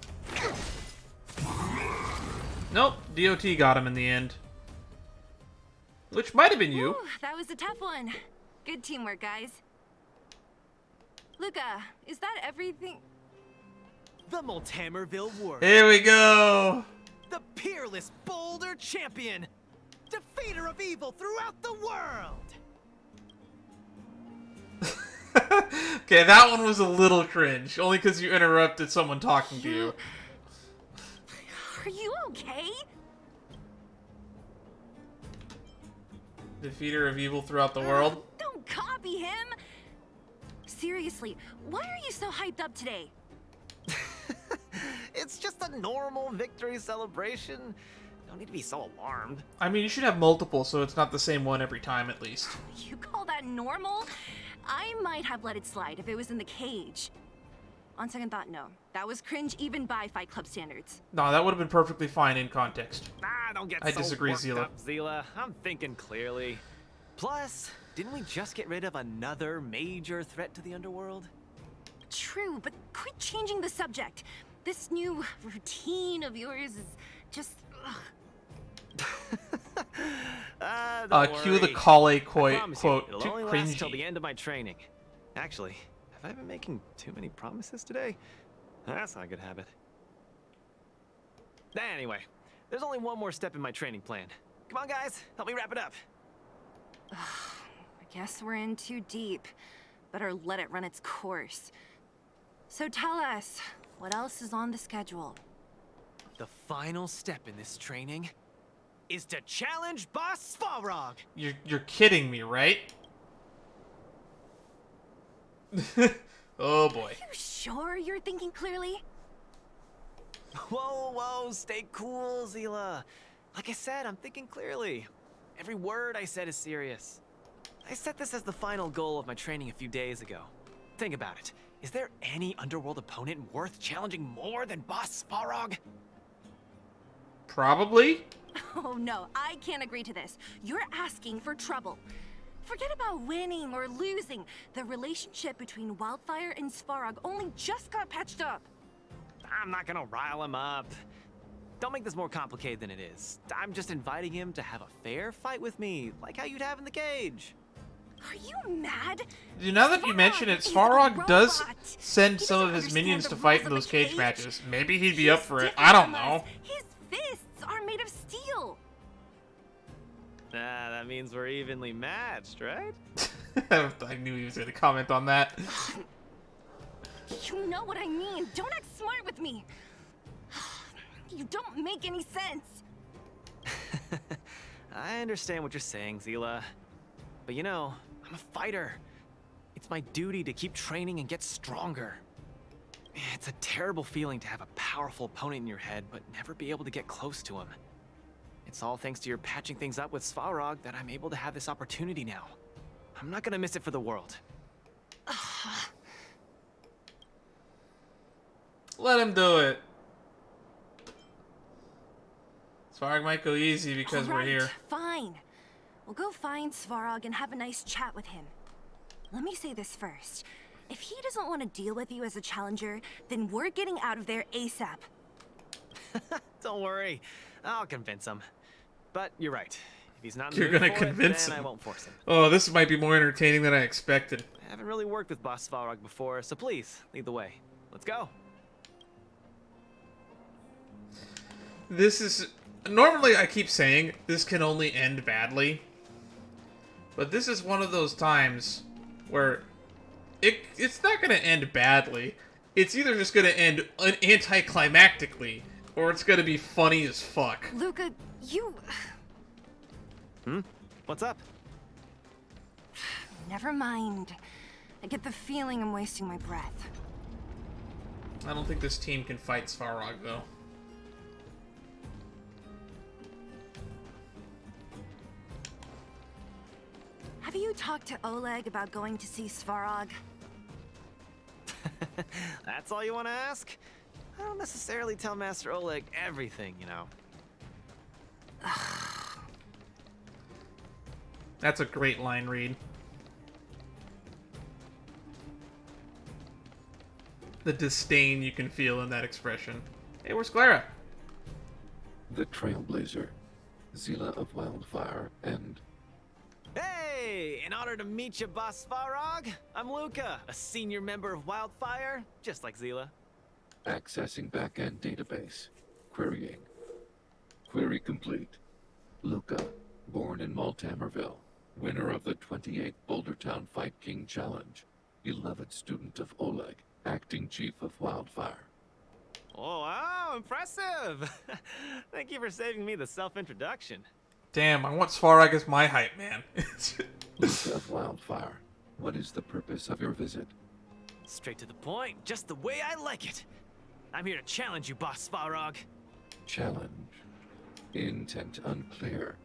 S1: Nope. DOT got him in the end. Which might have been you.
S8: Ooh, that was a tough one. Good teamwork, guys. Luka, is that everything?
S7: The Multamerville Warrior.
S1: Here we go.
S7: The peerless boulder champion. Defeater of evil throughout the world.
S1: Okay, that one was a little cringe. Only because you interrupted someone talking to you.
S8: Are you okay?
S1: Defeater of evil throughout the world.
S8: Don't copy him. Seriously, why are you so hyped up today?
S7: It's just a normal victory celebration. Don't need to be so alarmed.
S1: I mean, you should have multiple, so it's not the same one every time, at least.
S8: You call that normal? I might have let it slide if it was in the cage. On second thought, no. That was cringe even by Fight Club standards.
S1: No, that would have been perfectly fine in context.
S7: Don't get
S1: I
S7: so
S1: disagree,
S7: worked
S1: Zila.
S7: up, Zila. I'm thinking clearly. Plus, didn't we just get rid of another major threat to the underworld?
S8: True, but quit changing the subject. This new routine of yours is just...
S1: Cue the Kale quote,
S7: It'll
S1: too
S7: only last till
S1: cringy.
S7: the end of my training. Actually, have I been making too many promises today? That's not a good habit. Anyway, there's only one more step in my training plan. Come on, guys, help me wrap it up.
S8: I guess we're in too deep. Better let it run its course. So tell us, what else is on the schedule?
S7: The final step in this training is to challenge Boss Svarog.
S1: You're kidding me, right? Oh boy.
S8: Are you sure you're thinking clearly?
S7: Whoa, stay cool, Zila. Like I said, I'm thinking clearly. Every word I said is serious. I set this as the final goal of my training a few days ago. Think about it. Is there any underworld opponent worth challenging more than Boss Svarog?
S1: Probably.
S8: Oh no, I can't agree to this. You're asking for trouble. Forget about winning or losing. The relationship between Wildfire and Svarog only just got patched up.
S7: I'm not gonna rile him up. Don't make this more complicated than it is. I'm just inviting him to have a fair fight with me, like how you'd have in the cage.
S8: Are you mad?
S1: Dude, now that you mention it, Svarog does send some of his minions to fight in those cage matches. Maybe he'd be up for it. I don't know.
S8: His fists are made of steel.
S7: That means we're evenly matched, right?
S1: I knew he was going to comment on that.
S8: You know what I mean. Don't act smart with me. You don't make any sense.
S7: I understand what you're saying, Zila. But you know, I'm a fighter. It's my duty to keep training and get stronger. It's a terrible feeling to have a powerful opponent in your head, but never be able to get close to him. It's all thanks to your patching things up with Svarog that I'm able to have this opportunity now. I'm not gonna miss it for the world.
S1: Let him do it. Svarog might go easy because we're here.
S8: Fine. We'll go find Svarog and have a nice chat with him. Let me say this first. If he doesn't want to deal with you as a challenger, then we're getting out of there ASAP.
S7: Don't worry, I'll convince him. But you're right. If he's not in
S1: You're
S7: the mood
S1: gonna
S7: for it,
S1: convince
S7: then
S1: him.
S7: I won't force him.
S1: Oh, this might be more entertaining than I expected.
S7: I haven't really worked with Boss Svarog before, so please, lead the way. Let's go.
S1: This is Normally, I keep saying this can only end badly, but this is one of those times where it's not going to end badly. It's either just going to end anticlimactically, or it's going to be funny as fuck.
S8: Luka, you...
S7: What's up?
S8: Never mind. I get the feeling I'm wasting my breath.
S1: I don't think this team can fight Svarog, though.
S8: Have you talked to Oleg about going to see Svarog?
S7: That's all you want to ask? I don't necessarily tell Master Oleg everything, you know.
S1: That's a great line read. The disdain you can feel in that expression. Hey, where's Clara?
S4: The Trailblazer, Zila of Wildfire, and...
S7: Hey! In honor to meet you, Boss Svarog, I'm Luka, a senior member of Wildfire, just like Zila.
S4: Accessing backend database. Querying. Query complete. Luka, born in Maltamerville, winner of the 28th Bouldertown Fight King Challenge, beloved student of Oleg, acting chief of Wildfire.
S7: Oh, wow, impressive! Thank you for saving me the self-introduction.
S1: Damn, I want Svarog as my hype man.
S4: Luka of Wildfire, what is the purpose of your visit?
S7: Straight to the point, just the way I like it. I'm here to challenge you, Boss Svarog.
S4: Challenge. Intent unclear.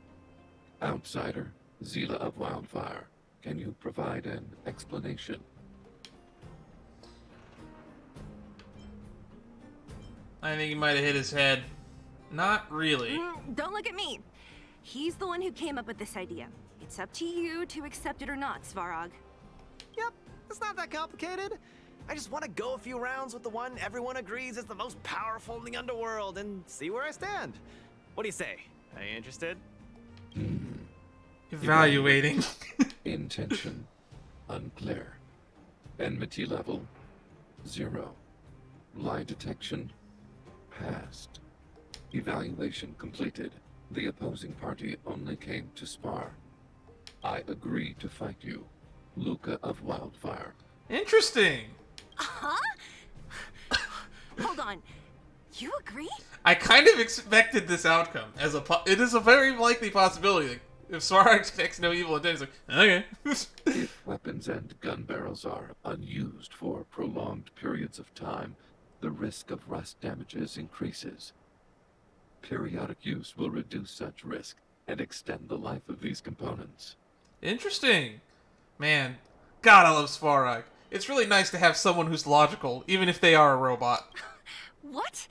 S4: Outsider, Zila of Wildfire, can you provide an explanation?
S1: I think he might have hit his head. Not really.
S8: Don't look at me. He's the one who came up with this idea. It's up to you to accept it or not, Svarog.
S7: Yep, it's not that complicated. I just want to go a few rounds with the one everyone agrees is the most powerful in the underworld and see where I stand. What do you say? Are you interested?
S1: Evaluating.
S4: Intention unclear. Enmity level 0. Lie detection passed. Evaluation completed. The opposing party only came to spar. I agree to fight you. Luka of Wildfire.
S1: Interesting.
S8: Huh? Hold on. You agree?
S1: I kind of expected this outcome as it is a very likely possibility. Like, if Svarog expects no evil intent, he's like, okay.
S4: If weapons and gun barrels are unused for prolonged periods of time, the risk of rust damages increases. Periodic use will reduce such risk and extend the life of these components.
S1: Interesting. Man, God, I love Svarog. It's really nice to have someone who's logical, even if they are a robot.
S8: What?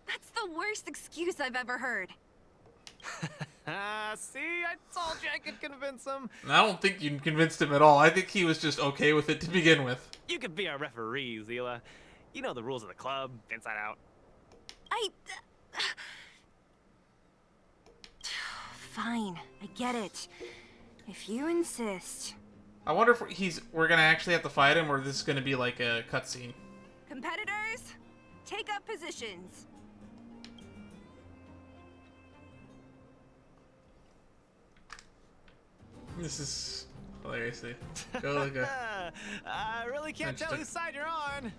S8: That's the worst excuse I've ever heard.
S7: See, I told you I could convince him.
S1: I don't think you convinced him at all. I think he was just okay with it to begin with.
S7: You could be our referee, Zila. You know the rules of the club, inside out.
S8: Fine, I get it. If you insist.
S1: I wonder if we're gonna actually have to fight him, or this is gonna be like a cutscene.
S8: Competitors, take up positions.
S1: This is hilarious. Go, Luka.
S7: I really can't tell whose side you're on.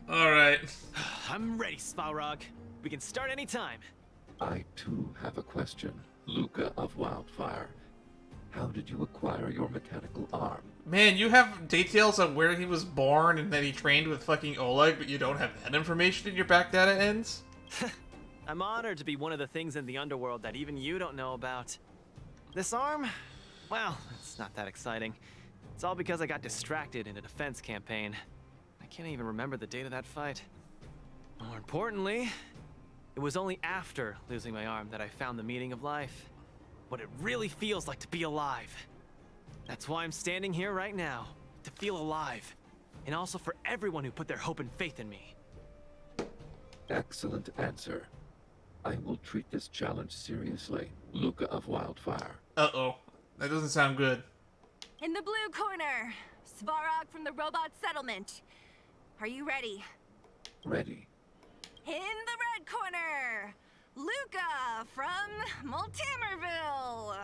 S1: Alright.
S7: I'm ready, Svarog. We can start anytime.
S4: I too have a question. Luka of Wildfire, how did you acquire your mechanical arm?
S1: Man, you have details on where he was born and that he trained with fucking Oleg, but you don't have that information in your back data ends?
S7: I'm honored to be one of the things in the underworld that even you don't know about. This arm? Well, it's not that exciting. It's all because I got distracted in a defense campaign. I can't even remember the date of that fight. More importantly, it was only after losing my arm that I found the meaning of life. What it really feels like to be alive. That's why I'm standing here right now, to feel alive. And also for everyone who put their hope and faith in me.
S4: Excellent answer. I will treat this challenge seriously. Luka of Wildfire.
S1: Uh-oh. That doesn't sound good.
S8: In the blue corner, Svarog from the robot settlement. Are you ready?
S4: Ready.
S8: In the red corner, Luka from Multimerville.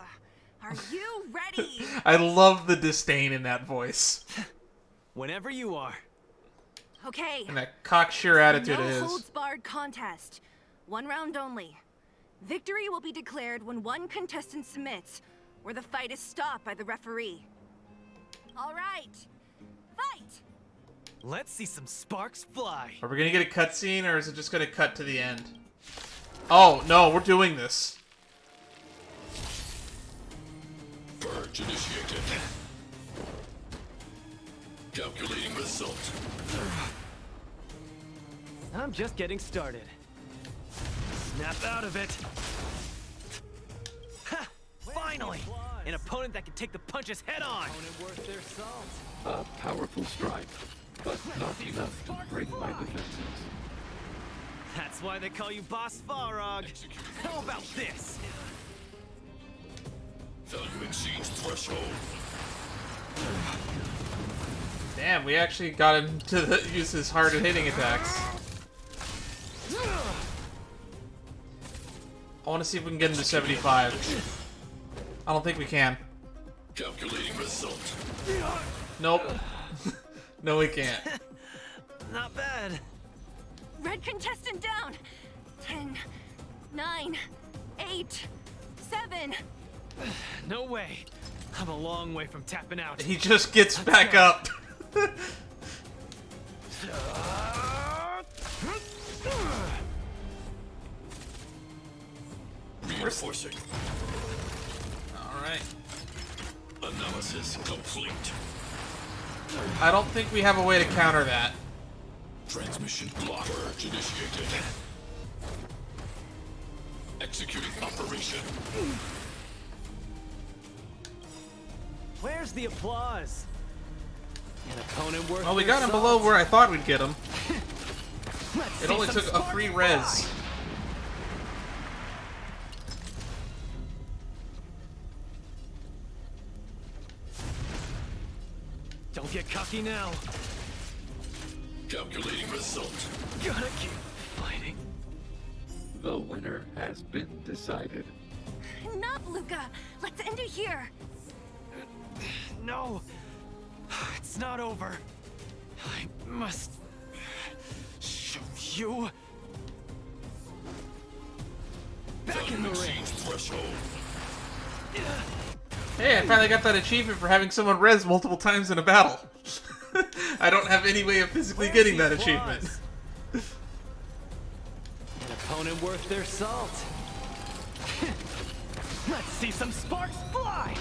S8: Are you ready?
S1: I love the disdain in that voice.
S7: Whenever you are.
S8: Okay.
S1: And that cocksure attitude
S8: no
S1: it is.
S8: holds barred contest. 1 round only. Victory will be declared when one contestant submits, or the fight is stopped by the referee. All right. Fight!
S7: Let's see some sparks fly.
S1: Are we gonna get a cutscene, or is it just gonna cut to the end? Oh, no, we're doing this.
S14: Purge initiated. Calculating result.
S7: I'm just getting started. Snap out of it. Ha! Finally! An opponent that can take the punches head on. Opponent worth their salt.
S4: A powerful strike, but not enough to break my defenses.
S7: That's why they call you Boss Farog. How about this?
S14: Value exceeds threshold.
S1: Damn, we actually got him to use his hard-hitting attacks. I want to see if we can get him to 75. I don't think we can.
S14: Calculating result.
S1: Nope. No, we can't.
S7: Not bad.
S8: Red contestant down. 10, 9, 8, 7.
S7: No way. I'm a long way from tapping out.
S1: He just gets back up.
S14: Reinforcing.
S1: Alright.
S14: Analysis complete.
S1: I don't think we have a way to counter that.
S14: Transmission block. Purge initiated. Executing operation.
S7: Where's the applause? An opponent worth
S1: Well, we
S7: their
S1: got him
S7: salt.
S1: below where I thought we'd get him.
S7: Let's
S1: It
S7: see
S1: only
S7: some
S1: took a
S7: sparks
S1: free
S7: fly.
S1: res.
S7: Don't get cocky now.
S14: Calculating result.
S7: Gotta keep fighting.
S4: The winner has been decided.
S8: Enough, Luka. Let's end it here.
S7: No. It's not over. I must show you. Back in the ring.
S14: Threshold.
S1: Hey, I finally got that achievement for having someone res multiple times in a battle. I don't have any way of physically getting that achievement.
S7: An opponent worth their salt. Let's see some sparks fly.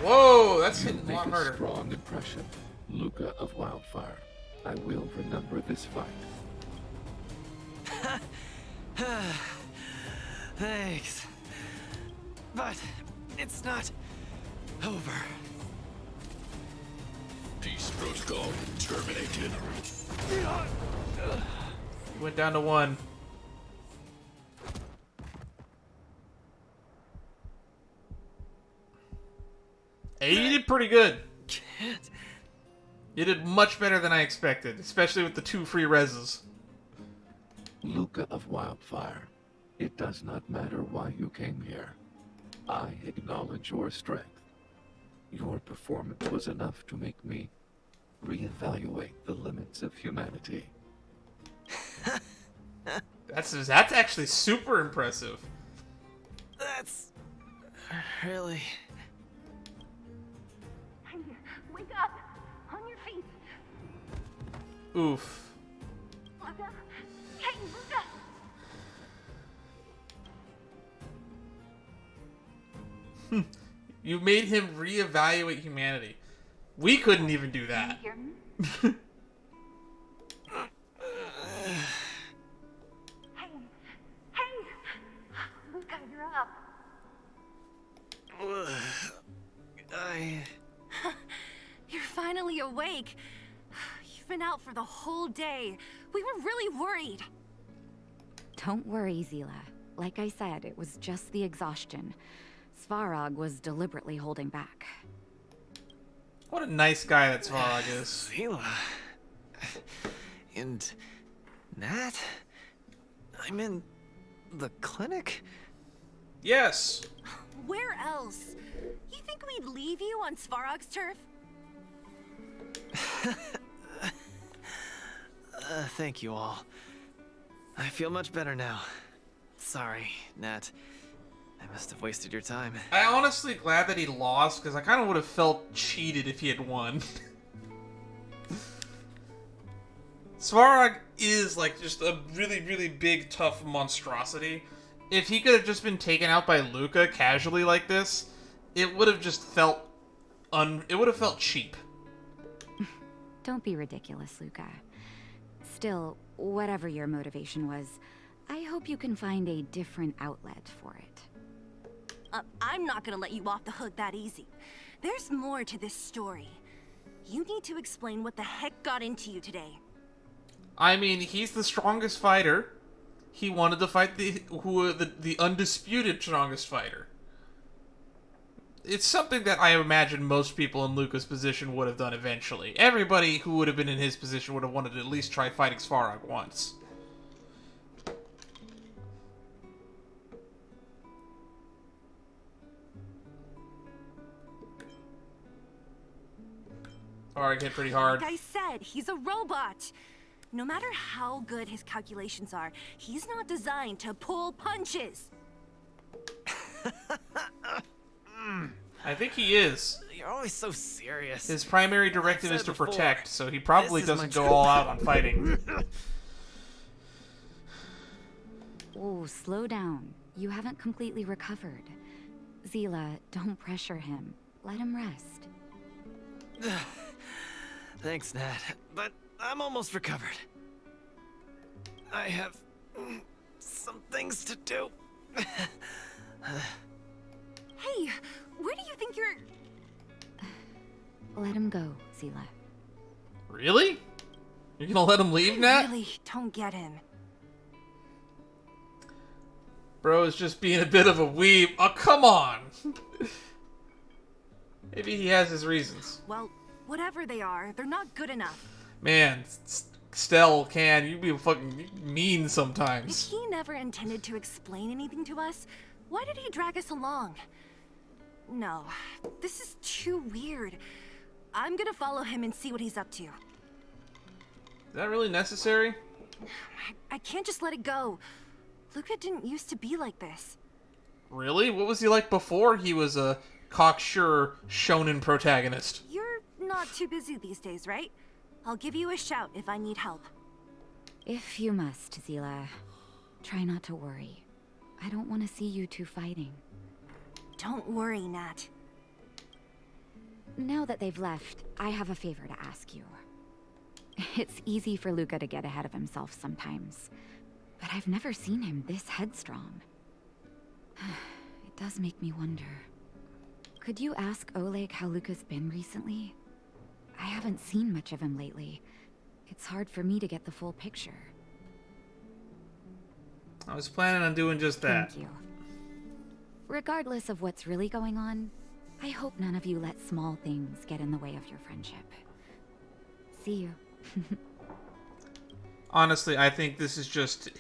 S1: Whoa, that's
S4: You
S1: hitting a
S4: make
S1: lot
S4: a
S1: harder.
S4: strong impression, Luka of Wildfire. I will remember this fight.
S7: Thanks. But it's not over.
S14: Peace protocol terminated.
S1: He went down to 1. Hey, you did pretty good.
S7: Can't.
S1: You did much better than I expected, especially with the 2 free reses.
S4: Luka of Wildfire, it does not matter why you came here. I acknowledge your strength. Your performance was enough to make me reevaluate the limits of humanity.
S1: That's actually super impressive.
S7: That's really.
S8: Wake up! On your feet!
S1: Oof.
S8: Luka! Hey, Luka!
S1: You made him reevaluate humanity. We couldn't even do that.
S8: Hear me? Hey! Hey! Luka, you're up! You're finally awake. You've been out for the whole day. We were really worried.
S15: Don't worry, Zila. Like I said, it was just the exhaustion. Svarog was deliberately holding back.
S1: What a nice guy that Svarog is.
S7: Zila. And Nat? I'm in the clinic?
S1: Yes.
S8: Where else? You think we'd leave you on Svarog's turf?
S7: Thank you all. I feel much better now. Sorry, Nat. I must have wasted your time.
S1: I'm honestly glad that he lost, because I kind of would have felt cheated if he had won. Svarog is, like, just a really, really big, tough monstrosity. If he could have just been taken out by Luka casually like this, it would have just felt it would have felt cheap.
S15: Don't be ridiculous, Luka. Still, whatever your motivation was, I hope you can find a different outlet for it.
S8: I'm not gonna let you off the hook that easy. There's more to this story. You need to explain what the heck got into you today.
S1: I mean, he's the strongest fighter. He wanted to fight the undisputed strongest fighter. It's something that I imagine most people in Luka's position would have done eventually. Everybody who would have been in his position would have wanted to at least try fighting Svarog once. Svarog hit pretty hard.
S8: Like I said, he's a robot. No matter how good his calculations are, he's not designed to pull punches.
S1: I think he is.
S7: You're always so serious.
S1: His primary directive is to
S7: before,
S1: protect, so he probably
S7: this is
S1: doesn't
S7: my
S1: go all out on fighting.
S15: Oh, slow down. You haven't completely recovered. Zila, don't pressure him. Let him rest.
S7: Thanks, Nat, but I'm almost recovered. I have some things to do.
S8: Hey, where do you think you're...
S15: Let him go, Zila.
S1: Really? You're gonna let him leave,
S8: I
S1: Nat?
S8: really don't get him.
S1: Bro is just being a bit of a weeb. Oh, come on! Maybe he has his reasons.
S8: Well, whatever they are, they're not good enough.
S1: Man, Stell, you be fucking mean
S8: If
S1: sometimes.
S8: he never intended to explain anything to us, why did he drag us along? No, this is too weird. I'm gonna follow him and see what he's up to.
S1: Is that really necessary?
S8: I can't just let it go. Luka didn't used to be like this.
S1: Really? What was he like before he was a cocksure shonen protagonist?
S8: You're not too busy these days, right? I'll give you a shout if I need help.
S15: If you must, Zila, try not to worry. I don't want to see you two fighting.
S8: Don't worry, Nat.
S15: Now that they've left, I have a favor to ask you. It's easy for Luka to get ahead of himself sometimes, but I've never seen him this headstrong. It does make me wonder. Could you ask Oleg how Luka's been recently? I haven't seen much of him lately. It's hard for me to get the full picture.
S1: I was planning on doing just that.
S15: Thank you. Regardless of what's really going on, I hope none of you let small things get in the way of your friendship. See you.
S1: Honestly, I think this is just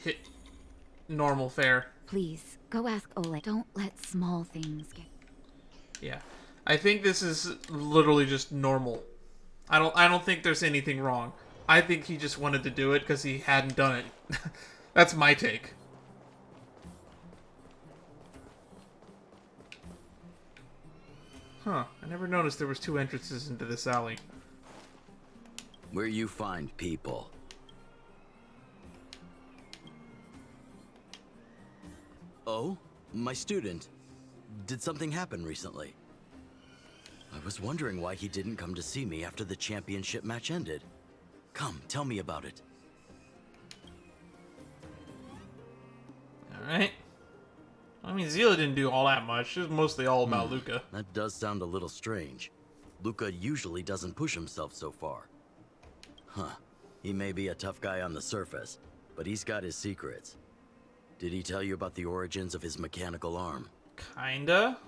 S1: normal fare.
S15: Please, go ask Oleg. Don't let small things get...
S1: Yeah. I think this is literally just normal. I don't think there's anything wrong. I think he just wanted to do it because he hadn't done it. That's my take. Huh. I never noticed there was 2 entrances into this alley.
S10: Where you find people. Oh? My student. Did something happen recently? I was wondering why he didn't come to see me after the championship match ended. Come, tell me about it.
S1: Alright. I mean, Zila didn't do all that much. It was mostly all about Luka.
S10: That does sound a little strange. Luka usually doesn't push himself so far. Huh. He may be a tough guy on the surface, but he's got his secrets. Did he tell you about the origins of his mechanical arm?
S1: Kinda.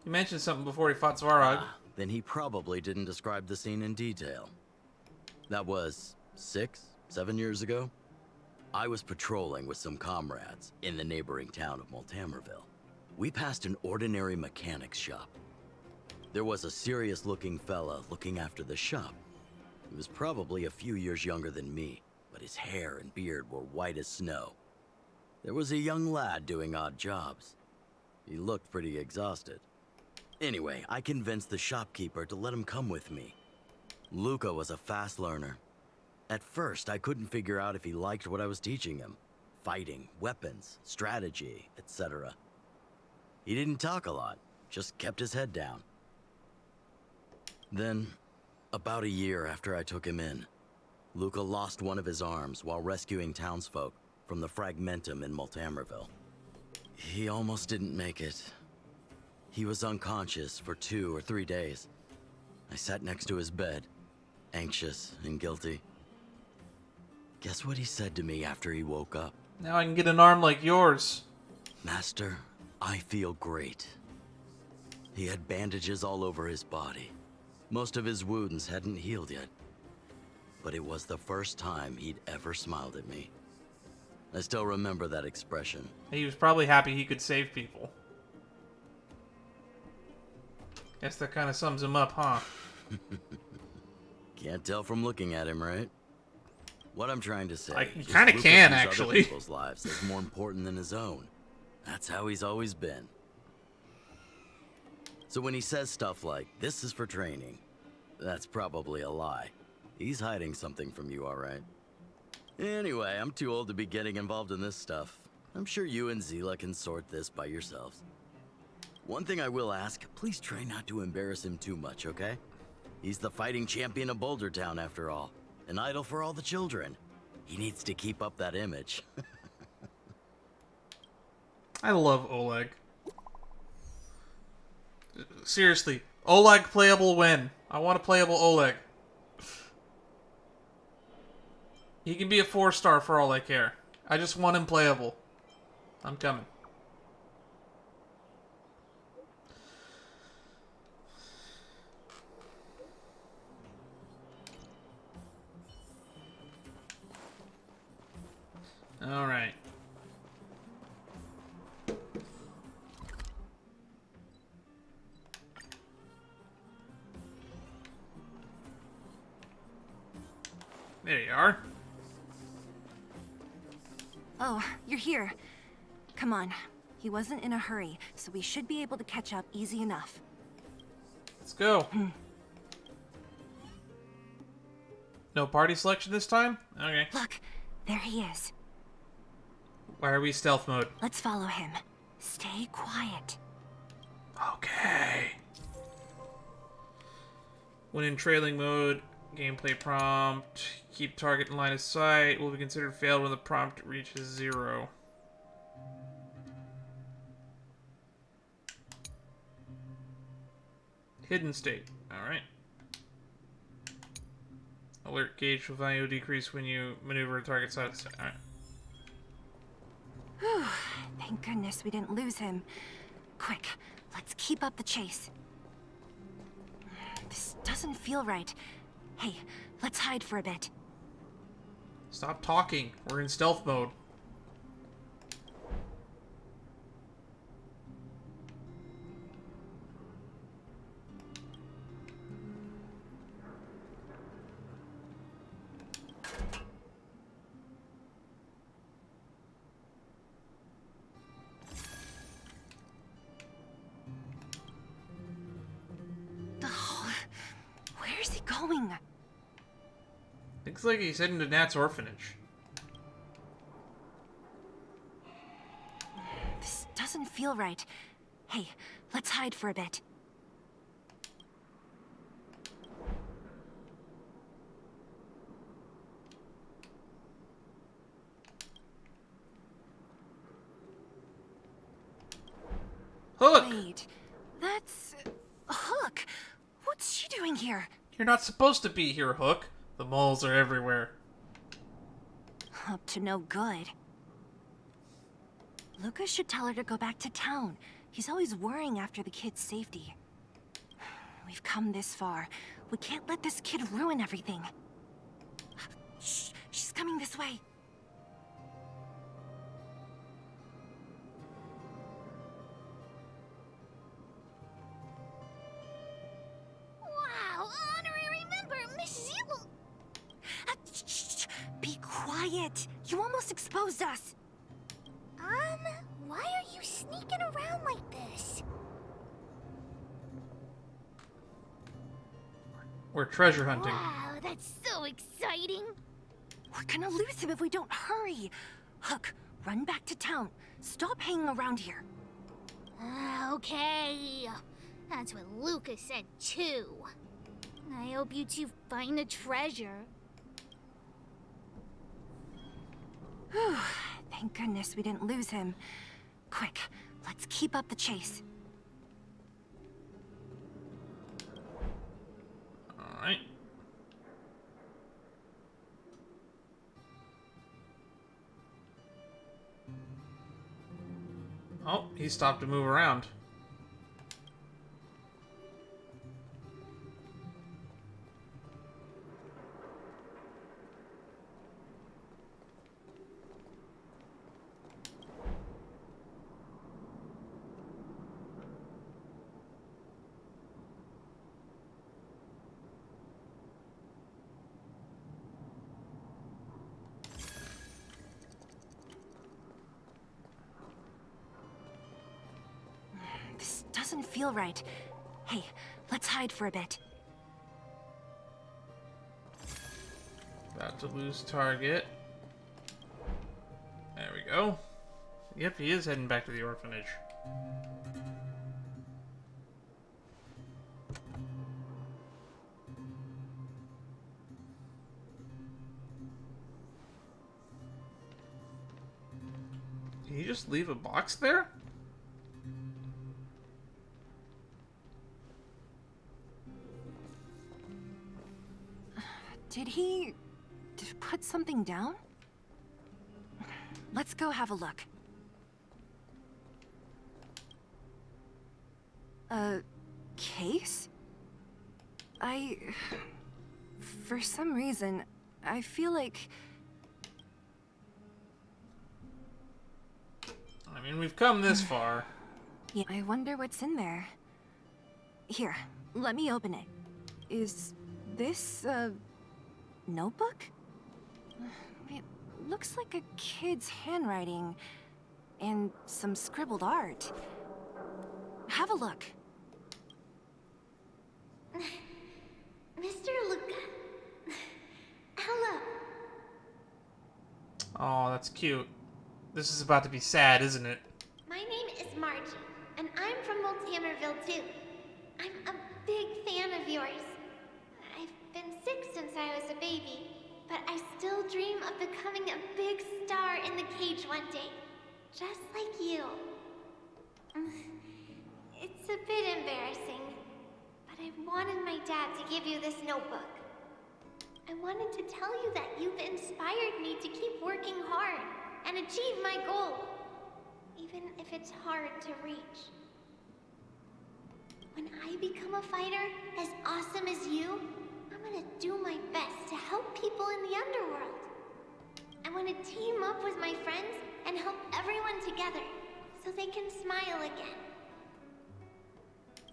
S1: He mentioned something before he fought Svarog.
S10: Then he probably didn't describe the scene in detail. That was 6, 7 years ago, I was patrolling with some comrades in the neighboring town of Multamerville. We passed an ordinary mechanic's shop. There was a serious-looking fella looking after the shop. He was probably a few years younger than me, but his hair and beard were white as snow. There was a young lad doing odd jobs. He looked pretty exhausted. Anyway, I convinced the shopkeeper to let him come with me. Luka was a fast learner. At first, I couldn't figure out if he liked what I was teaching him. Fighting, weapons, strategy, etc. He didn't talk a lot, just kept his head down. Then, about a year after I took him in, Luka lost one of his arms while rescuing townsfolk from the Fragmentum in Multamerville. He almost didn't make it. He was unconscious for 2 or 3 days. I sat next to his bed, anxious and guilty. Guess what he said to me after he woke up?
S1: Now I can get an arm like yours.
S10: Master, I feel great. He had bandages all over his body. Most of his wounds hadn't healed yet. But it was the first time he'd ever smiled at me. I still remember that expression.
S1: He was probably happy he could save people. Guess that kind of sums him up, huh?
S10: Can't tell from looking at him, right? What I'm trying to say,
S1: You kind of can, actually.
S10: Other people's lives is more important than his own. That's how he's always been. So when he says stuff like, "This is for training," that's probably a lie. He's hiding something from you, all right? Anyway, I'm too old to be getting involved in this stuff. I'm sure you and Zila can sort this by yourselves. One thing I will ask, please try not to embarrass him too much, okay? He's the fighting champion of Boulder Town, after all. An idol for all the children. He needs to keep up that image.
S1: I love Oleg. Seriously, Oleg playable when? I want a playable Oleg. He can be a 4-star for all I care. I just want him playable. I'm coming. All right. There you are.
S8: Oh, you're here. Come on. He wasn't in a hurry, so we should be able to catch up easy enough.
S1: Let's go. No party selection this time? Okay.
S8: Look, there he is.
S1: Why are we stealth mode?
S8: Let's follow him. Stay quiet.
S1: Okay. When in trailing mode, gameplay prompt, keep target in line of sight, will be considered failed when the prompt reaches 0. Hidden state. Alright. Alert gauge will value decrease when you maneuver a target side of sight. Alright.
S8: Whew. Thank goodness we didn't lose him. Quick, let's keep up the chase. This doesn't feel right. Hey, let's hide for a bit.
S1: Stop talking. We're in stealth mode.
S8: Where's he going?
S1: Looks like he's heading to Nat's orphanage.
S8: This doesn't feel right. Hey, let's hide for a bit.
S1: Hook!
S8: Wait, that's... Hook! What's she doing here?
S1: You're not supposed to be here, Hook. The moles are everywhere.
S8: Up to no good. Luka should tell her to go back to town. He's always worrying after the kid's safety. We've come this far. We can't let this kid ruin everything. Shh, she's coming This way.
S3: Wow, honorary member, Miss Zero.
S8: Shh, be quiet. You almost exposed us.
S3: Why are you sneaking around like this?
S1: We're treasure hunting.
S3: Wow, that's so exciting.
S8: We're gonna lose him if we don't hurry. Hook, run back to town. Stop hanging around here.
S3: Okay. That's what Luka said too. I hope you two find the treasure.
S8: Whew, thank goodness we didn't lose him. Quick, let's keep up the chase.
S1: Alright. Oh, he stopped to move around.
S8: This doesn't feel right. Hey, let's hide for a bit.
S1: About to lose target. There we go. Yep, he is heading back to the orphanage. Did he just leave a box there?
S8: Did he put something down? Let's go have a look. A case? For some reason, I feel like...
S1: I mean, we've come this far.
S8: Yeah, I wonder what's in there. Here, let me open it. Is this a notebook? It looks like a kid's handwriting and some scribbled art. Have a look.
S3: Mr. Luka. Hello.
S1: Oh, that's cute. This is about to be sad, isn't it?
S3: My name is Margie, and I'm from Multamerville too. I'm a big fan of yours. I've been sick since I was a baby, but I still dream of becoming a big star in the cage one day, just like you. It's a bit embarrassing, but I wanted my dad to give you this notebook. I wanted to tell you that you've inspired me to keep working hard and achieve my goal, even if it's hard to reach. When I become a fighter as awesome as you, I'm gonna do my best to help people in the underworld. I want to team up with my friends and help everyone together so they can smile again.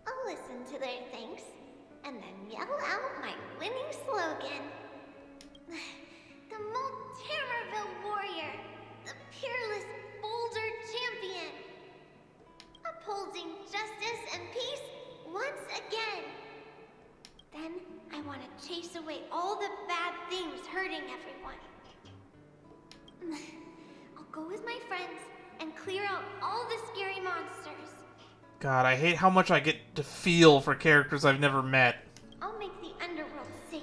S3: I'll listen to their thanks and then yell out my winning slogan. The Multamerville Warrior, the peerless Boulder Champion, upholding justice and peace once again. Then I want to chase away all the bad things hurting everyone. I'll go with my friends and clear out all the scary monsters.
S1: God, I hate how much I get to feel for characters I've never met.
S3: I'll make the underworld safe.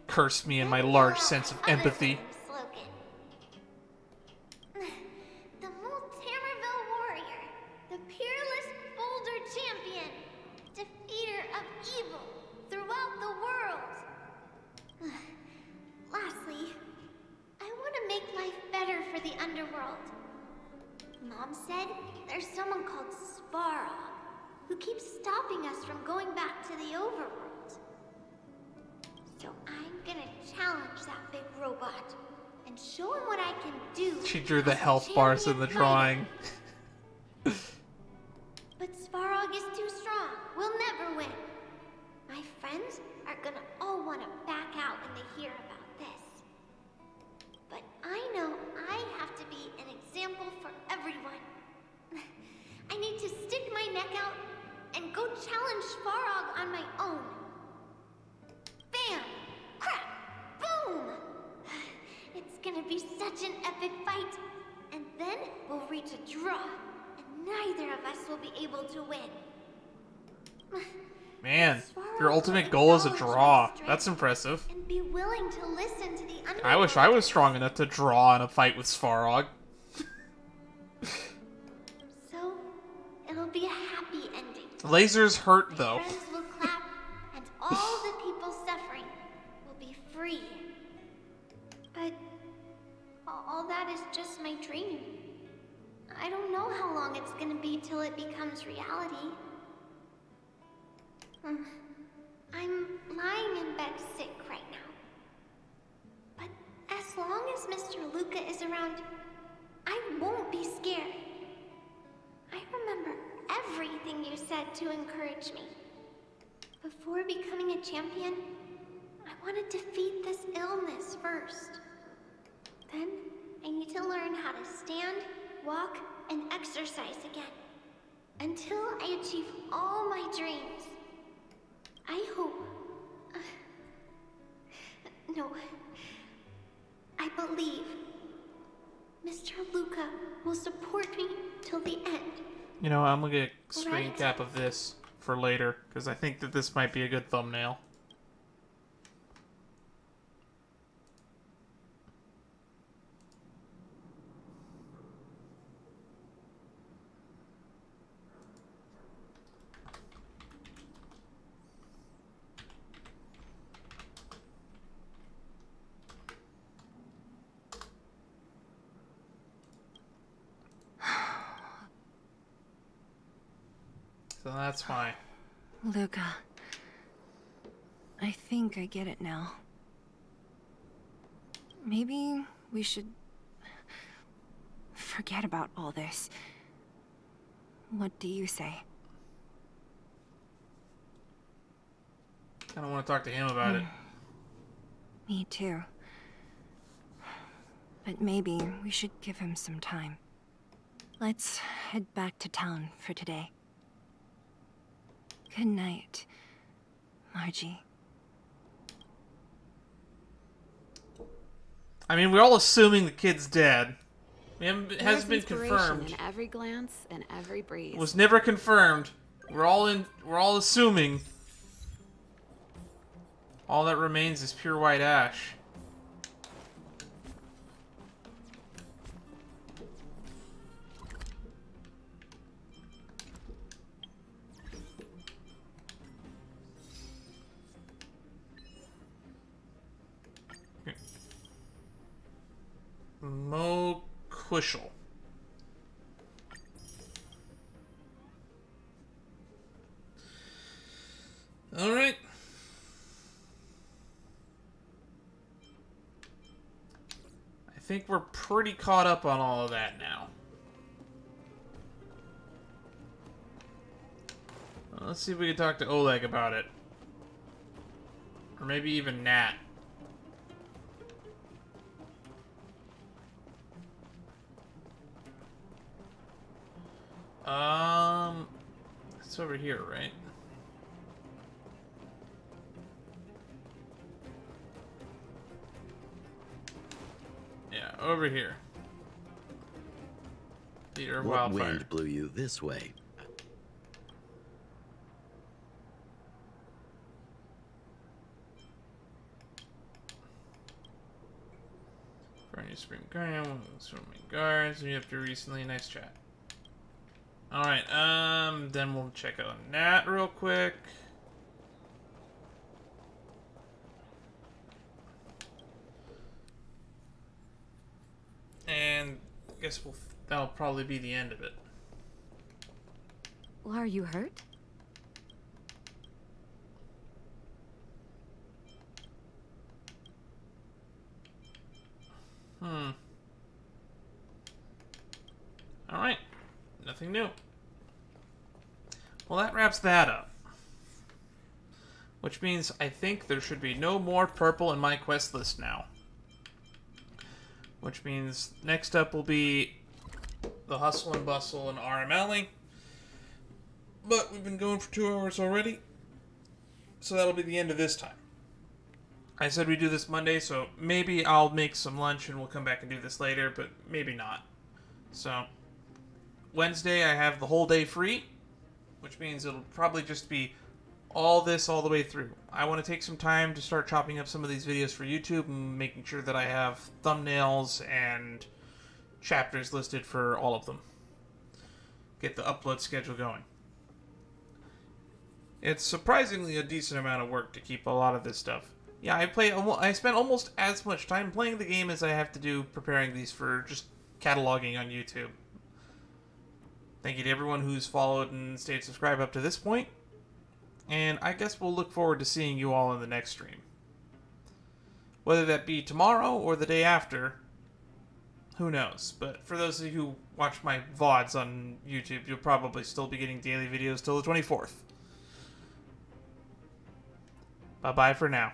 S1: Curse me and my large sense of empathy.
S3: Slogan. The Multamerville Warrior, the peerless Boulder Champion, defeater of evil throughout the world. Lastly, I want to make life better for the underworld. Mom said there's someone called Svarog who keeps stopping us from going back to the overworld. So I'm gonna challenge that big robot and and show him what I can do.
S1: She drew the
S3: as a
S1: health bars in the
S3: champion
S1: drawing.
S3: fighter. But Svarog is too strong. We'll never win. My friends are gonna all want to back out when they hear about this. But I know I have to be an example for everyone. I need to stick my neck out and go challenge Svarog on my own. Bam! Crap! Boom! It's gonna be such an epic fight. And then we'll reach a draw. And neither of us will be able to win.
S1: Man, your ultimate goal is a draw. That's impressive.
S3: And be willing to listen to the underdog.
S1: I wish I was strong enough to draw in a fight with Svarog.
S3: So, it'll be a happy ending.
S1: Lasers hurt, though.
S3: My friends will clap, and all the people suffering will be free. But all that is just my dream. I don't know how long it's gonna be till it becomes reality. I'm lying in bed sick right now. But as long as Mr. Luka is around, I won't be scared. I remember everything you said to encourage me. Before becoming a champion, I want to defeat this illness first. Then, I need to learn how to stand, walk, and exercise again. Until I achieve all my dreams. I hope... no. I believe Mr. Luka will support me till the end.
S1: You know, I'm gonna get a screen
S3: Right.
S1: cap of this for later, because I think that this might be a good thumbnail. So that's fine.
S8: Luka. I think I get it now. Maybe we should forget about all this. What do you say?
S1: I don't want to talk to him about it.
S8: Me too. But maybe we should give him some time. Let's head back to town for today. Good night, Margie.
S1: I mean, we're all assuming the kid's dead. It hasn't been
S16: There's
S1: confirmed.
S16: inspiration in every glance and every breeze.
S1: It was never confirmed. We're all assuming. All that remains is pure white ash. Cuishle. All right. I think we're pretty caught up on all of that now. Let's see if we can talk to Oleg about it. Or maybe even Nat. It's over here, right? Yeah, over here. Leader of
S10: What
S1: Wildfire.
S10: wind blew you this way?
S1: Burning Spring Guardian, swimming guards, we have to recently, nice chat. Alright, then we'll check out Nat real quick. And I guess that'll probably be the end of it.
S15: Well, are you hurt?
S1: Alright. Nothing new. Well, that wraps that up. Which means I think there should be no more purple in my quest list now. Which means next up will be the Hustle and Bustle and RMLing. But we've been going for 2 hours already. So that'll be the end of this time. I said we do this Monday, so maybe I'll make some lunch and we'll come back and do this later, but maybe not. So, Wednesday I have the whole day free, which means it'll probably just be all this all the way through. I want to take some time to start chopping up some of these videos for YouTube and making sure that I have thumbnails and chapters listed for all of them. Get the upload schedule going. It's surprisingly a decent amount of work to keep a lot of this stuff. Yeah, I spent almost as much time playing the game as I have to do preparing these for just cataloging on YouTube. Thank you to everyone who's followed and stayed subscribed up to this point. And I guess we'll look forward to seeing you all in the next stream. Whether that be tomorrow or the day after, who knows. But for those of you who watch my VODs on YouTube, you'll probably still be getting daily videos till the 24th. Bye-bye for now.